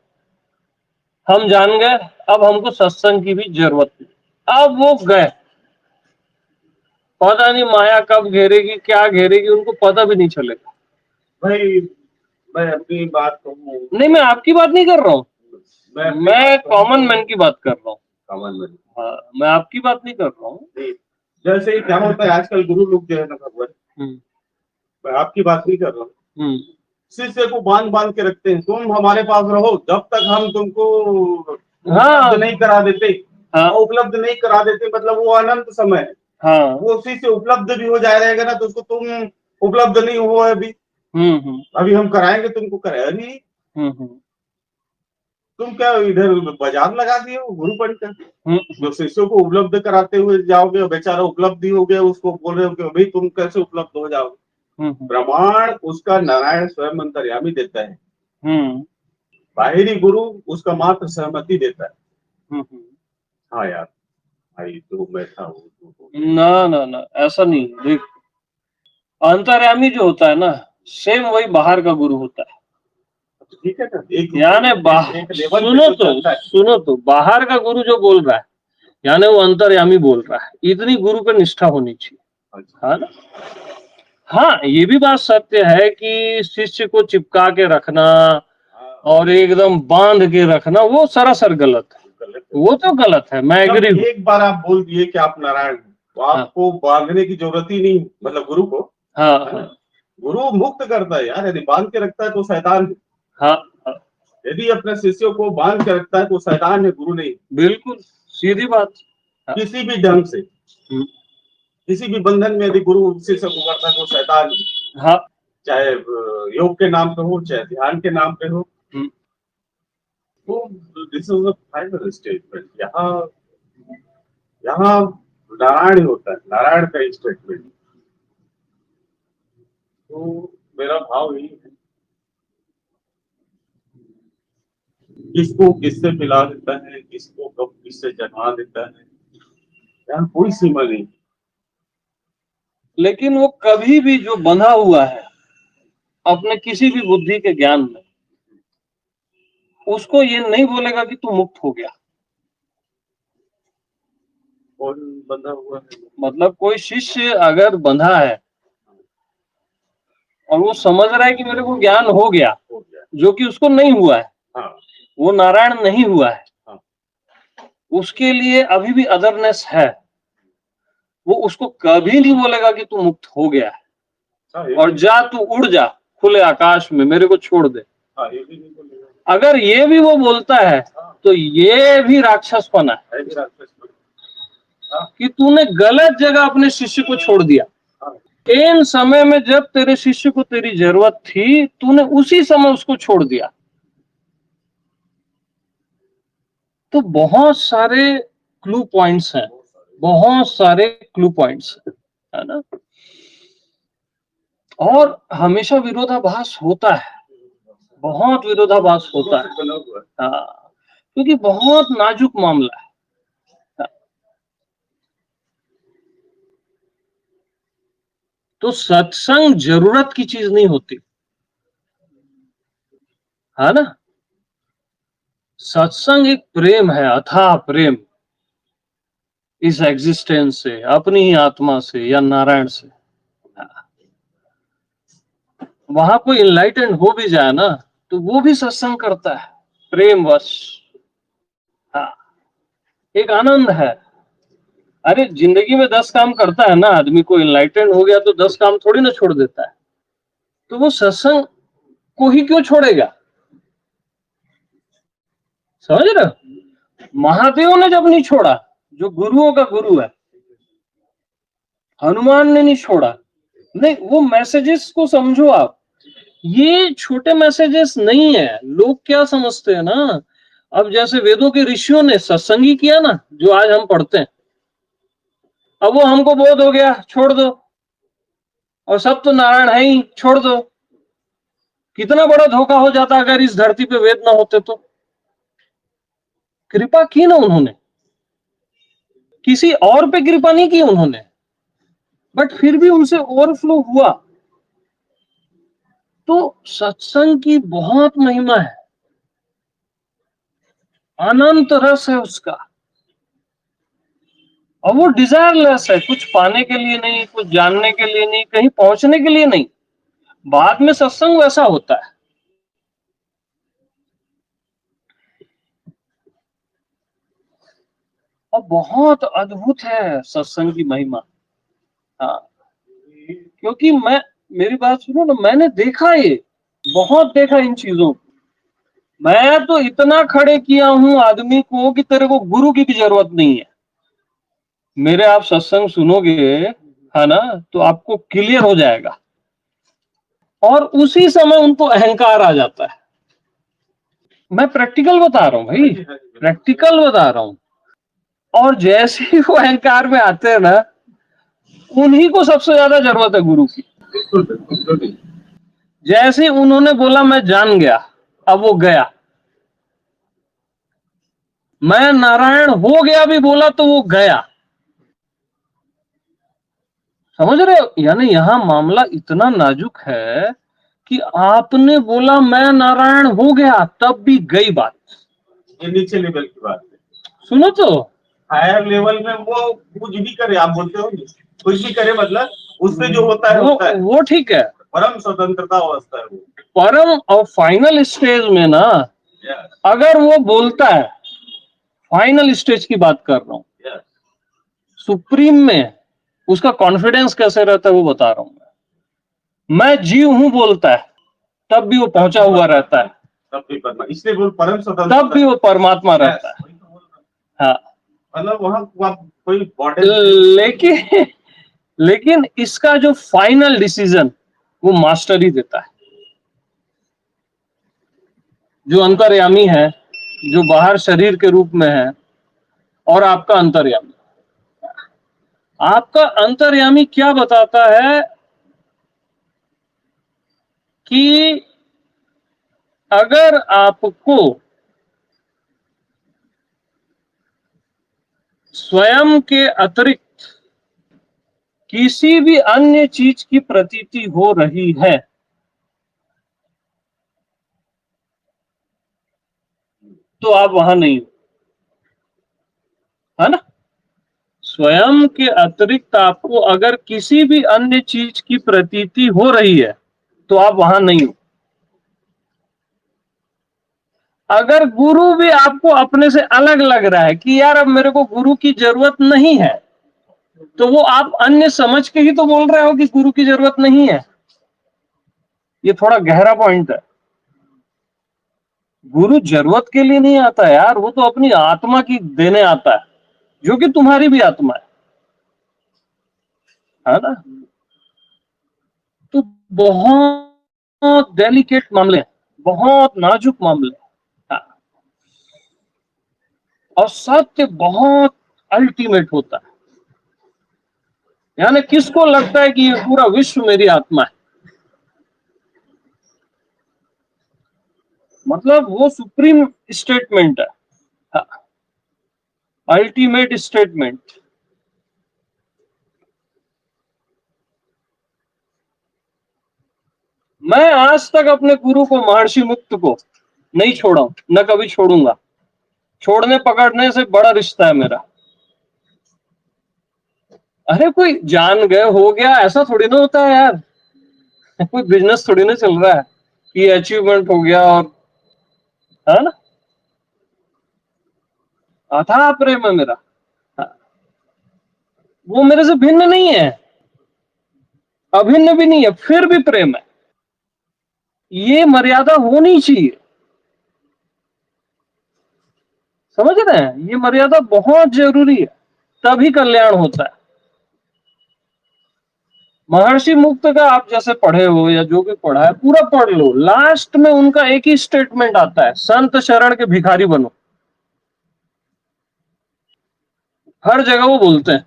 Speaker 1: हम जान गए, अब हमको सत्संग की भी जरूरत नहीं। अब वो गए, पता नहीं माया कब घेरेगी, क्या घेरेगी, उनको पता भी नहीं चलेगा।
Speaker 2: भाई मैं अपनी बात कहूँ,
Speaker 1: नहीं, मैं आपकी बात नहीं कर रहा हूँ, मैं कॉमन मैन की बात कर रहा हूँ।
Speaker 2: कॉमन मैन,
Speaker 1: हाँ, मैं आपकी बात नहीं कर रहा हूँ।
Speaker 2: जैसे क्या होता है आजकल, गुरु लोग जो है ना भगवान, मैं आपकी बात नहीं कर रहा हूँ, शिष्य को बांध बांध के रखते हैं, तुम हमारे पास रहो जब तक हम तुमको उपलब्ध नहीं करा देते। उपलब्ध नहीं करा देते मतलब वो अनंत समय है। वो शिष्य उपलब्ध भी हो जाए रहेगा ना, तो उसको तुम उपलब्ध नहीं हो अभी, अभी हम कराएंगे तुमको, कराया नहीं। तुम क्या इधर बाजार लगा दिए हो गुरु बनकर, जो शिष्यों को उपलब्ध कराते हुए जाओगे, बेचारा उपलब्धि हो गया, उसको बोल रहे हो कि भाई तुम कैसे उपलब्ध हो जाओगे। प्रमाण उसका नारायण स्वयं अंतर्यामी देता है, बाहरी गुरु उसका मात्र सहमति देता है। हाँ यार, भाई तो मैं था
Speaker 1: ना ना ना, ऐसा नहीं। देख, अंतर्यामी जो होता है ना, सेम वही बाहर का गुरु होता है।
Speaker 2: ठीक है ना,
Speaker 1: यानी सुनो तो बाहर का गुरु जो बोल रहा है, यानी वो अंतर्यामी बोल रहा है, इतनी गुरु पर निष्ठा होनी चाहिए, है ना। हाँ, ये भी बात सत्य है कि शिष्य को चिपका के रखना और एकदम बांध के रखना, वो सरासर गलत है, वो तो गलत है, मैं एग्री हूँ।
Speaker 2: एक बार आप बोल दिए कि आप नारायण, तो आपको बांधने की जरूरत ही नहीं, मतलब गुरु को। हाँ, गुरु मुक्त करता है यार, यदि बांध के रखता है तो शैतान है। हाँ, यदि अपने शिष्यों को बांध के रखता है तो शैतान है, गुरु नहीं।
Speaker 1: बिल्कुल सीधी बात।
Speaker 2: किसी भी ढंग से, किसी भी बंधन में यदि गुरु शिष्य को करता है तो शैतान है। हाँ, चाहे योग के नाम पे हो, चाहे ध्यान के नाम पे हो। तो this is the final statement. यहाँ नारायण ही होता है, नारायण का स्टेटमेंट। तो मेरा भाव यही है, किसको किससे पिला देता है, किसको कब किससे जन्मा देता है, यहाँ कोई सीमा नहीं।
Speaker 1: लेकिन वो कभी भी जो बंधा हुआ है अपने किसी भी बुद्धि के ज्ञान में, उसको ये नहीं बोलेगा कि तू मुक्त हो गया।
Speaker 2: कौन बंधा हुआ है?
Speaker 1: मतलब कोई शिष्य अगर बंधा है और वो समझ रहा है कि मेरे को ज्ञान हो गया,
Speaker 2: हो गया।
Speaker 1: जो कि उसको नहीं हुआ है,
Speaker 2: हाँ
Speaker 1: वो नारायण नहीं हुआ है,
Speaker 2: हाँ।
Speaker 1: उसके लिए अभी भी अदरनेस है, वो उसको कभी नहीं बोलेगा कि तू मुक्त हो गया है
Speaker 2: हाँ, ये
Speaker 1: और
Speaker 2: भी-
Speaker 1: जा तू उड़ जा खुले आकाश में, मेरे को छोड़ दे।
Speaker 2: हाँ, ये भी नहीं बोलेगा।
Speaker 1: अगर ये भी वो बोलता है
Speaker 2: हाँ,
Speaker 1: तो ये भी राक्षसपना है
Speaker 2: है भी राक्षस। हाँ
Speaker 1: कि तूने गलत जगह अपने शिष्य को छोड़ दिया।
Speaker 2: हाँ,
Speaker 1: इन समय में जब तेरे शिष्य को तेरी जरूरत थी, तूने उसी समय उसको छोड़ दिया। तो बहुत सारे क्लू पॉइंट्स हैं, बहुत सारे क्लू पॉइंट्स है ना। और हमेशा विरोधाभास होता है, बहुत विरोधाभास होता है।
Speaker 2: बना हुआ है।
Speaker 1: हाँ, क्योंकि बहुत नाजुक मामला है। तो सत्संग जरूरत की चीज नहीं होती है ना। सत्संग एक प्रेम है, अथाह प्रेम, इस एग्जिस्टेंस से, अपनी ही आत्मा से या नारायण से। वहां कोई इनलाइटेंड हो भी जाए ना, तो वो भी सत्संग करता है प्रेमवश। हाँ, एक आनंद है। अरे जिंदगी में 10 काम करता है ना आदमी, को इनलाइटेंड हो गया तो 10 काम थोड़ी ना छोड़ देता है। तो वो सत्संग को ही क्यों छोड़ेगा? समझ रहे हो? महादेव ने जब नहीं छोड़ा, जो गुरुओं का गुरु है, हनुमान ने नहीं छोड़ा। नहीं, वो मैसेजेस को समझो आप, ये छोटे मैसेजेस नहीं है। लोग क्या समझते हैं ना, अब जैसे वेदों के ऋषियों ने सत्संग ही किया ना, जो आज हम पढ़ते हैं, अब वो हमको बोध हो गया, छोड़ दो, और सब तो नारायण है ही, छोड़ दो। कितना बड़ा धोखा हो जाता अगर इस धरती पे वेद ना होते तो। कृपा की ना उन्होंने, किसी और पे कृपा नहीं की उन्होंने, बट फिर भी उनसे ओवरफ्लो हुआ। तो सत्संग की बहुत महिमा है, अनंत रस है उसका। और वो डिजायरलेस है, कुछ पाने के लिए नहीं, कुछ जानने के लिए नहीं, कहीं पहुंचने के लिए नहीं। बाद में सत्संग वैसा होता है। और बहुत अद्भुत है सत्संग की महिमा। हाँ, क्योंकि मेरी बात सुनो ना, मैंने देखा, ये बहुत देखा इन चीजों को। मैं तो इतना खड़े किया हूं आदमी को कि तेरे को गुरु की भी जरूरत नहीं है। मेरे आप सत्संग सुनोगे है ना, तो आपको क्लियर हो जाएगा। और उसी समय उनको अहंकार आ जाता है। मैं प्रैक्टिकल बता रहा हूं भाई, प्रैक्टिकल बता रहा हूं। और जैसे ही वो अहंकार में आते हैं ना, उन्हीं को सबसे ज्यादा जरूरत है गुरु की।
Speaker 2: बिल्कुल बिल्कुल नहीं।
Speaker 1: जैसे उन्होंने बोला मैं जान गया, अब वो गया। मैं नारायण हो गया भी बोला तो वो गया। समझ रहे हो? यानी यहां मामला इतना नाजुक है कि आपने बोला मैं नारायण हो गया, तब भी गई बात।
Speaker 2: ये नीचे लेवल की बात है।
Speaker 1: सुनो तो,
Speaker 2: हायर लेवल में वो कुछ भी करे, आप बोलते हो कुछ भी करे, मतलब उससे जो होता है होता है।
Speaker 1: वो ठीक है,
Speaker 2: परम स्वतंत्रता अवस्था है वो।
Speaker 1: परम और फाइनल स्टेज में ना,
Speaker 2: यस
Speaker 1: अगर वो बोलता है, फाइनल स्टेज की बात कर रहा हूं,
Speaker 2: यस।
Speaker 1: सुप्रीम में उसका कॉन्फिडेंस कैसे रहता है वो बता रहा हूं मैं जीव हूं बोलता है, तब भी वो पहुंचा हुआ रहता है,
Speaker 2: तब भी परमात्मा, इसलिए बोल परम स्वतंत्र,
Speaker 1: तब भी वो परमात्मा रहता है। हाँ,
Speaker 2: मतलब वहां कोई बॉडी।
Speaker 1: लेकिन लेकिन इसका जो फाइनल डिसीजन वो मास्टर ही देता है। जो अंतर्यामी है, जो बाहर शरीर के रूप में है, और आपका अंतर्यामी, आपका अंतर्यामी क्या बताता है कि अगर आपको स्वयं के अतिरिक्त किसी भी अन्य चीज की प्रतीति हो रही है तो आप वहां नहीं हो, है ना। स्वयं के अतिरिक्त आपको अगर किसी भी अन्य चीज की प्रतीति हो रही है तो आप वहां नहीं हो। अगर गुरु भी आपको अपने से अलग लग रहा है कि यार अब मेरे को गुरु की जरूरत नहीं है, तो वो आप अन्य समझ के ही तो बोल रहे हो कि गुरु की जरूरत नहीं है। ये थोड़ा गहरा पॉइंट है। गुरु जरूरत के लिए नहीं आता यार, वो तो अपनी आत्मा की देने आता है, जो कि तुम्हारी भी आत्मा है ना। तो बहुत डेलिकेट मामले हैं, बहुत नाजुक मामले हैं। हाँ। और सत्य बहुत अल्टीमेट होता है। यानी किसको लगता है कि ये पूरा विश्व मेरी आत्मा है, मतलब वो सुप्रीम स्टेटमेंट है, अल्टीमेट स्टेटमेंट। मैं आज तक अपने गुरु को, महर्षि मुक्त को नहीं छोड़ा हूं, न कभी छोड़ूंगा। छोड़ने पकड़ने से बड़ा रिश्ता है मेरा। अरे कोई जान गए हो गया ऐसा थोड़ी ना होता है यार। कोई बिजनेस थोड़ी ना चल रहा है कि अचीवमेंट हो गया और, है ना। अथाह प्रेम है मेरा। वो मेरे से भिन्न नहीं है, अभिन्न भी नहीं है, फिर भी प्रेम है। ये मर्यादा होनी चाहिए, समझ रहे हैं। ये मर्यादा बहुत जरूरी है, तभी कल्याण होता है। महर्षि मुक्त का आप जैसे पढ़े हो या जो भी पढ़ा है पूरा पढ़ लो, लास्ट में उनका एक ही स्टेटमेंट आता है, संत शरण के भिखारी बनो। हर जगह वो बोलते हैं।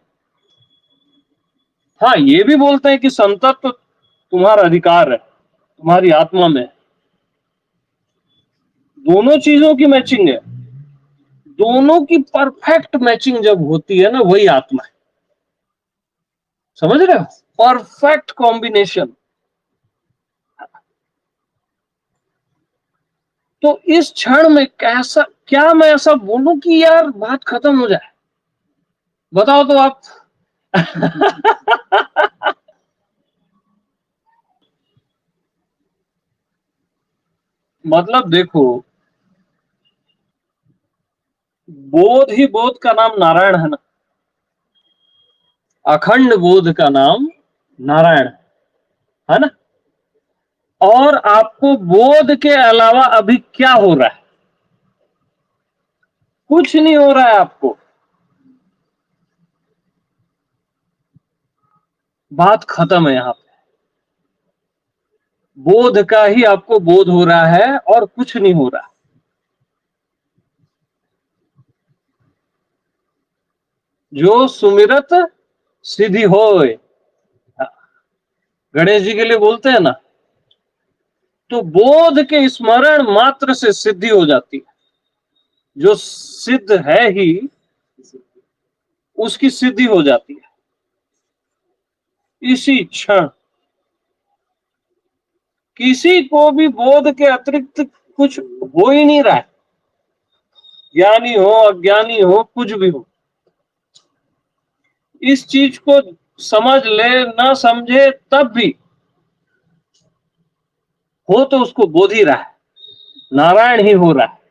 Speaker 1: हाँ, ये भी बोलते हैं कि संतत्व तुम्हारा अधिकार है, तुम्हारी आत्मा में। दोनों चीजों की मैचिंग है, दोनों की परफेक्ट मैचिंग जब होती है ना, वही आत्मा है। समझ रहे हो, परफेक्ट कॉम्बिनेशन। तो इस क्षण में कैसा, क्या मैं ऐसा बोलूं कि यार बात खत्म हो जाए? बताओ तो आप। मतलब देखो, बोध ही बोध का नाम नारायण है ना, अखंड बोध का नाम नारायण है ना। और आपको बोध के अलावा अभी क्या हो रहा है? कुछ नहीं हो रहा है आपको। बात खत्म है यहां पे। बोध का ही आपको बोध हो रहा है और कुछ नहीं हो रहा। जो सुमिरत सिद्धि होय, गणेश जी के लिए बोलते हैं ना। तो बोध के स्मरण मात्र से सिद्धि हो जाती है। जो सिद्ध है ही उसकी सिद्धि हो जाती है इसी क्षण। किसी को भी बोध के अतिरिक्त कुछ हो ही नहीं रहा है, ज्ञानी हो अज्ञानी हो कुछ भी हो। इस चीज को समझ ले ना समझे तब भी हो तो उसको बोध ही रहा है, नारायण ही हो रहा है।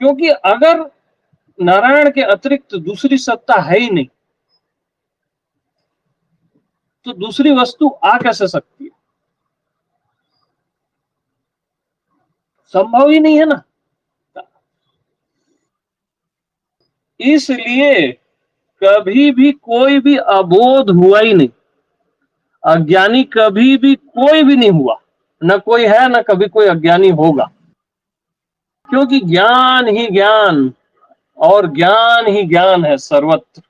Speaker 1: क्योंकि अगर नारायण के अतिरिक्त दूसरी सत्ता है ही नहीं तो दूसरी वस्तु आ कैसे सकती है? संभव ही नहीं है ना। इसलिए कभी भी कोई भी अबोध हुआ ही नहीं, अज्ञानी कभी भी कोई भी नहीं हुआ, न कोई है न कभी कोई अज्ञानी होगा। क्योंकि ज्ञान ही ज्ञान और ज्ञान ही ज्ञान है सर्वत्र।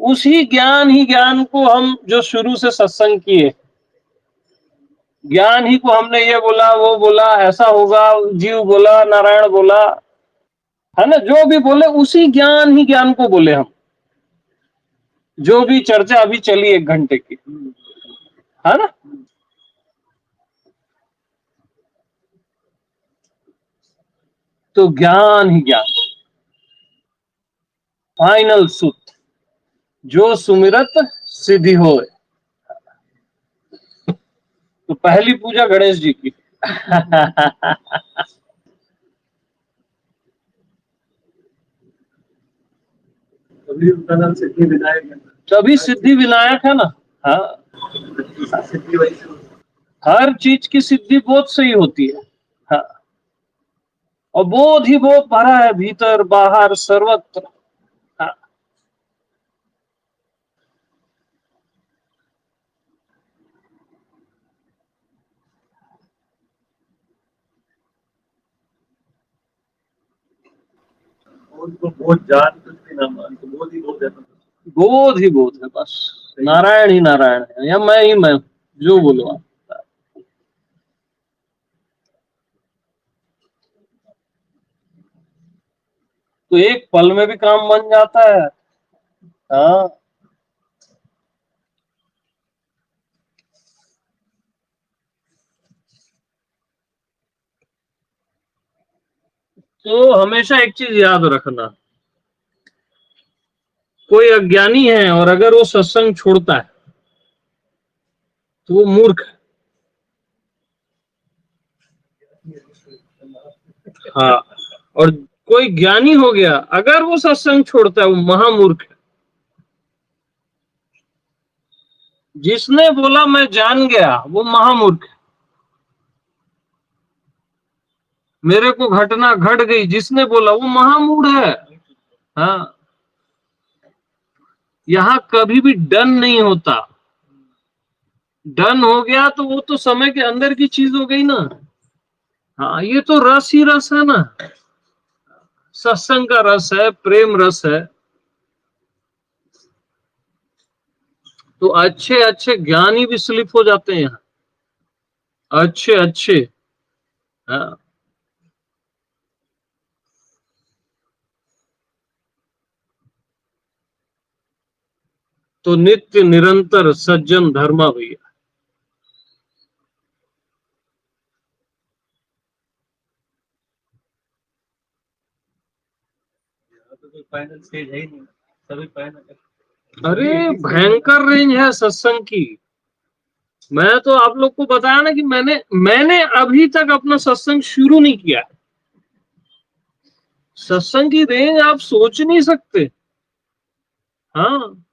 Speaker 1: उसी ज्ञान ही ज्ञान को हम जो शुरू से सत्संग किए, ज्ञान ही को हमने ये बोला, वो बोला, ऐसा होगा, जीव बोला, नारायण बोला, है ना, जो भी बोले उसी ज्ञान ही ज्ञान को बोले हम। जो भी चर्चा अभी चली 1 घंटे की, है ना, तो ज्ञान ही ज्ञान, फाइनल सूत्र, जो सुमिरत सिद्धि होए। तो पहली पूजा गणेश जी की।
Speaker 2: तभी उनका नाम सिद्धि विनायक है।
Speaker 1: तभी सिद्धि विनायक है ना। हाँ,
Speaker 2: सिद्धि वही से होती
Speaker 1: हर चीज की सिद्धि बोध से ही होती है। हाँ, और बोध ही बोध भरा है भीतर बाहर सर्वत्र। हाँ,
Speaker 2: है। उनको बहुत जान कुछ भी ना मान, तो बहुत ही बहुत है।
Speaker 1: बोध ही बोध है बस। नारायण ही नारायण है, या मैं ही मैं हूं, जो बोलो आप। तो एक पल में भी काम बन जाता है। हाँ, तो हमेशा एक चीज याद रखना, कोई अज्ञानी है और अगर वो सत्संग छोड़ता है तो वो मूर्ख है। हाँ, और कोई ज्ञानी हो गया अगर वो सत्संग छोड़ता है वो महामूर्ख है। जिसने बोला मैं जान गया वो महामूर्ख है। मेरे को घटना घट गई जिसने बोला वो महामूढ़ है। हाँ, यहाँ कभी भी डन नहीं होता। डन हो गया तो वो तो समय के अंदर की चीज हो गई ना। हाँ, ये तो रस ही रस है ना, सत्संग का रस है, प्रेम रस है। तो अच्छे अच्छे ज्ञानी भी स्लिप हो जाते हैं यहाँ, अच्छे अच्छे। हाँ, तो नित्य निरंतर सज्जन धर्मा भैया।
Speaker 2: तो कोई फाइनल स्टेज है ही नहीं, सभी फाइनल।
Speaker 1: अरे भयंकर रेंज है सत्संग की। मैं तो आप लोग को बताया ना कि मैंने अभी तक अपना सत्संग शुरू नहीं किया। सत्संग की रेंज आप सोच नहीं सकते। हाँ,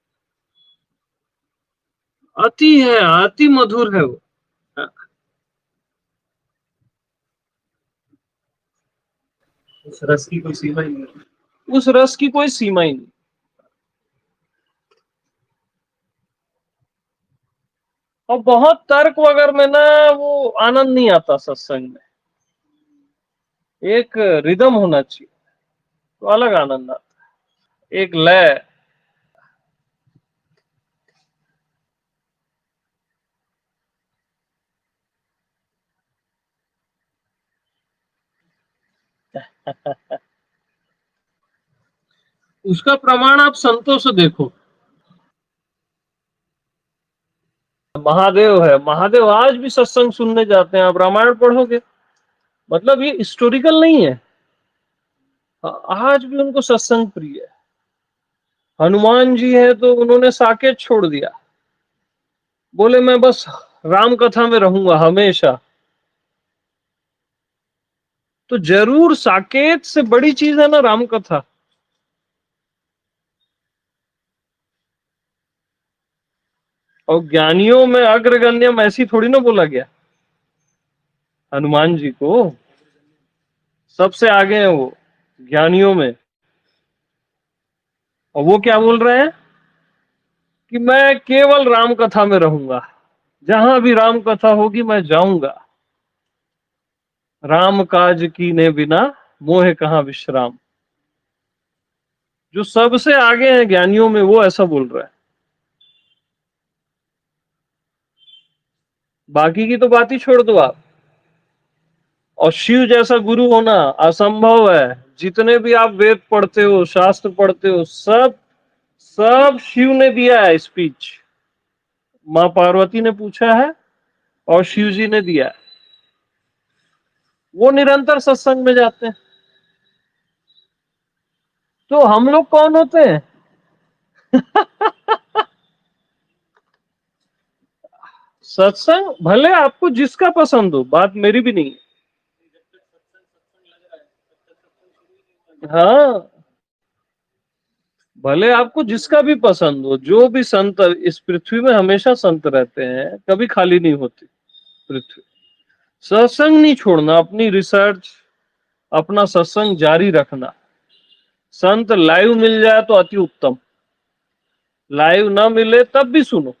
Speaker 1: अति है, अति मधुर है वो। हाँ,
Speaker 2: उस रस की कोई सीमा ही नहीं।
Speaker 1: उस रस की कोई सीमा ही नहीं। और बहुत तर्क वगैरह में ना वो आनंद नहीं आता सत्संग में। एक रिदम होना चाहिए तो अलग आनंद आता है, एक लय। उसका प्रमाण आप संतों से देखो। महादेव है, महादेव आज भी सत्संग सुनने जाते हैं। आप रामायण पढ़ोगे, मतलब ये हिस्टोरिकल नहीं है, आज भी उनको सत्संग प्रिय है। हनुमान जी है तो उन्होंने साकेत छोड़ दिया, बोले मैं बस राम कथा में रहूंगा हमेशा। तो जरूर साकेत से बड़ी चीज है ना राम कथा। और ज्ञानियों में अग्रगण्यम ऐसी थोड़ी ना बोला गया, हनुमान जी को सबसे आगे हैं वो ज्ञानियों में। और वो क्या बोल रहे हैं कि मैं केवल राम कथा में रहूंगा, जहां भी राम कथा होगी मैं जाऊंगा। राम काज कीने बिना मोह कहां विश्राम। जो सबसे आगे हैं ज्ञानियों में वो ऐसा बोल रहा है। बाकी की तो बात ही छोड़ दो आप। और शिव जैसा गुरु होना असंभव है। जितने भी आप वेद पढ़ते हो, शास्त्र पढ़ते हो, सब सब शिव ने दिया है स्पीच। माँ पार्वती ने पूछा है और शिव जी ने दिया है। वो निरंतर सत्संग में जाते हैं। तो हम लोग कौन होते हैं? सत्संग भले आपको जिसका पसंद हो, बात मेरी भी नहीं है। हाँ, भले आपको जिसका भी पसंद हो, जो भी संत इस पृथ्वी में हमेशा संत रहते हैं, कभी खाली नहीं होती पृथ्वी। सत्संग नहीं छोड़ना, अपनी रिसर्च, अपना सत्संग जारी रखना। संत लाइव मिल जाए तो अति उत्तम, लाइव ना मिले तब भी सुनो,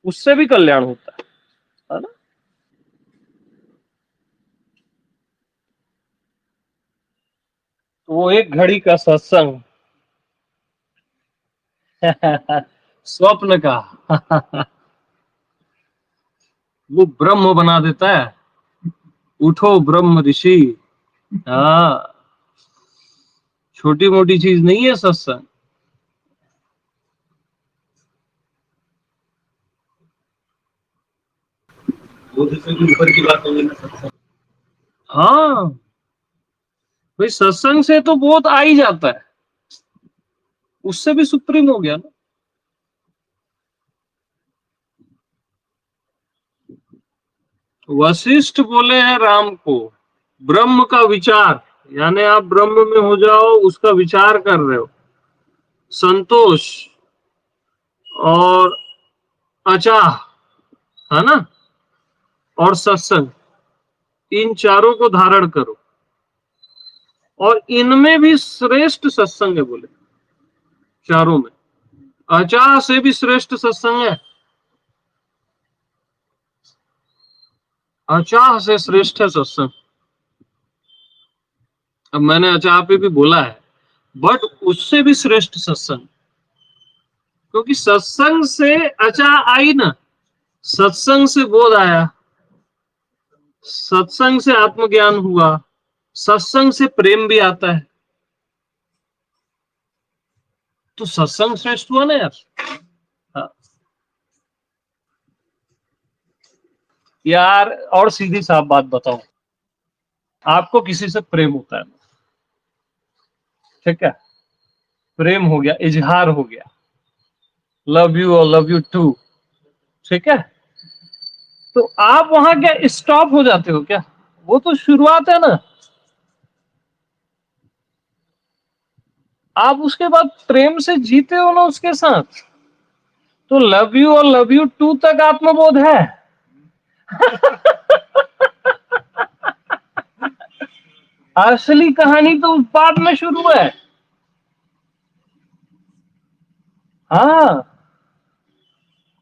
Speaker 1: उससे भी कल्याण होता है ना। तो वो एक घड़ी का सत्संग स्वप्न का वो ब्रह्म बना देता है। उठो ब्रह्म ऋषि। हाँ, छोटी मोटी चीज नहीं है सत्संग। बोध से भी ऊपर की बात होगी ना सत्संग। हाँ भाई, सत्संग से तो बोध आ ही जाता है, उससे भी सुप्रीम हो गया ना। वशिष्ठ बोले हैं राम को, ब्रह्म का विचार, यानी आप ब्रह्म में हो जाओ, उसका विचार कर रहे हो। संतोष और अचाह, है ना, और सत्संग, इन चारों को धारण करो। और इनमें भी श्रेष्ठ सत्संग है बोले, चारों में। अचाह से भी श्रेष्ठ सत्संग है, अचाह से श्रेष्ठ है सत्संग। अब मैंने अचाह पे भी बोला है, बट उससे भी श्रेष्ठ सत्संग, क्योंकि सत्संग से अचाह आई ना, सत्संग से बोध आया, सत्संग से आत्मज्ञान हुआ, सत्संग से प्रेम भी आता है। तो सत्संग श्रेष्ठ हुआ ना यार। हाँ। यार और सीधी साफ बात बताओ, आपको किसी से प्रेम होता है, ठीक है, प्रेम हो गया, इजहार हो गया, लव यू और लव यू टू, ठीक है, तो आप वहां क्या स्टॉप हो जाते हो क्या? वो तो शुरुआत है ना। आप उसके बाद प्रेम से जीते हो ना उसके साथ। तो लव यू और लव यू टू तक आत्मबोध है। असली कहानी तो उस बाद में शुरू है। हाँ,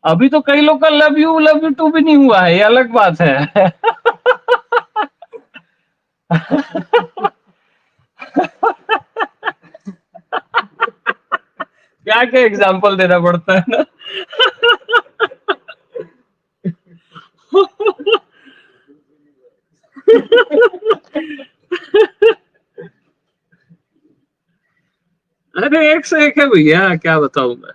Speaker 1: अभी तो कई लोग का लव यू टू भी नहीं हुआ है, ये अलग बात है। क्या क्या एग्जाम्पल देना पड़ता है ना। अरे एक से एक है भैया, क्या बताऊं मैं।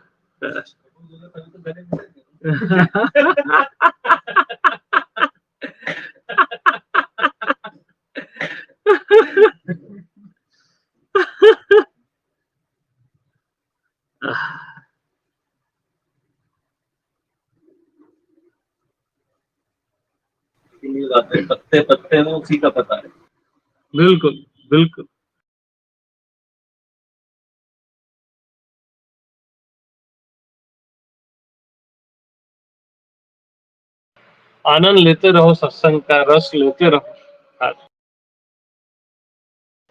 Speaker 1: पत्ते पत्ते में उसी का पता है। बिल्कुल बिल्कुल। आनंद लेते रहो, सत्संग का रस लेते रहो। हाँ।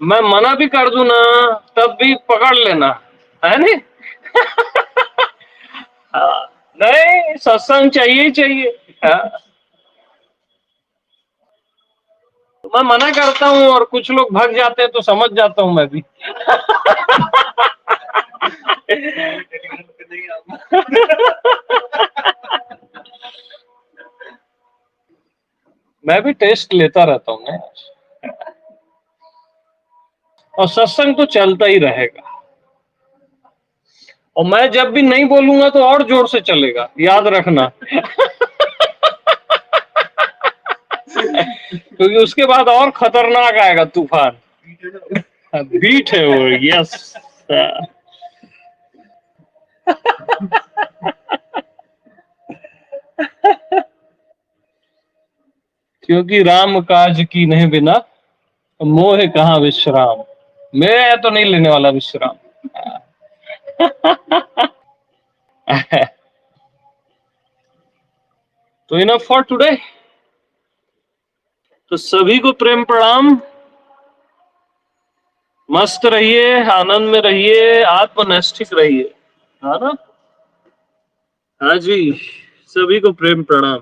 Speaker 1: मैं मना भी कर दूं ना, तब भी पकड़ लेना, है नहीं। हाँ, नहीं सत्संग चाहिए ही चाहिए। हाँ, मैं मना करता हूँ और कुछ लोग भाग जाते हैं तो समझ जाता हूँ मैं भी। मैं भी टेस्ट लेता रहता हूँ ना, और सत्संग तो चलता ही रहेगा, और मैं जब भी नहीं बोलूंगा तो और जोर से चलेगा, याद रखना। क्योंकि उसके बाद और खतरनाक आएगा तूफान। बीट है वो, यस। क्योंकि राम काज की नहीं बिना मोह कहाँ विश्राम, मैं तो नहीं लेने वाला विश्राम। तो इनफ फॉर टुडे। तो सभी को प्रेम प्रणाम, मस्त रहिए, आनंद में रहिए, आत्मनिष्ठ रहिए, है ना? हाँ जी, सभी को प्रेम प्रणाम।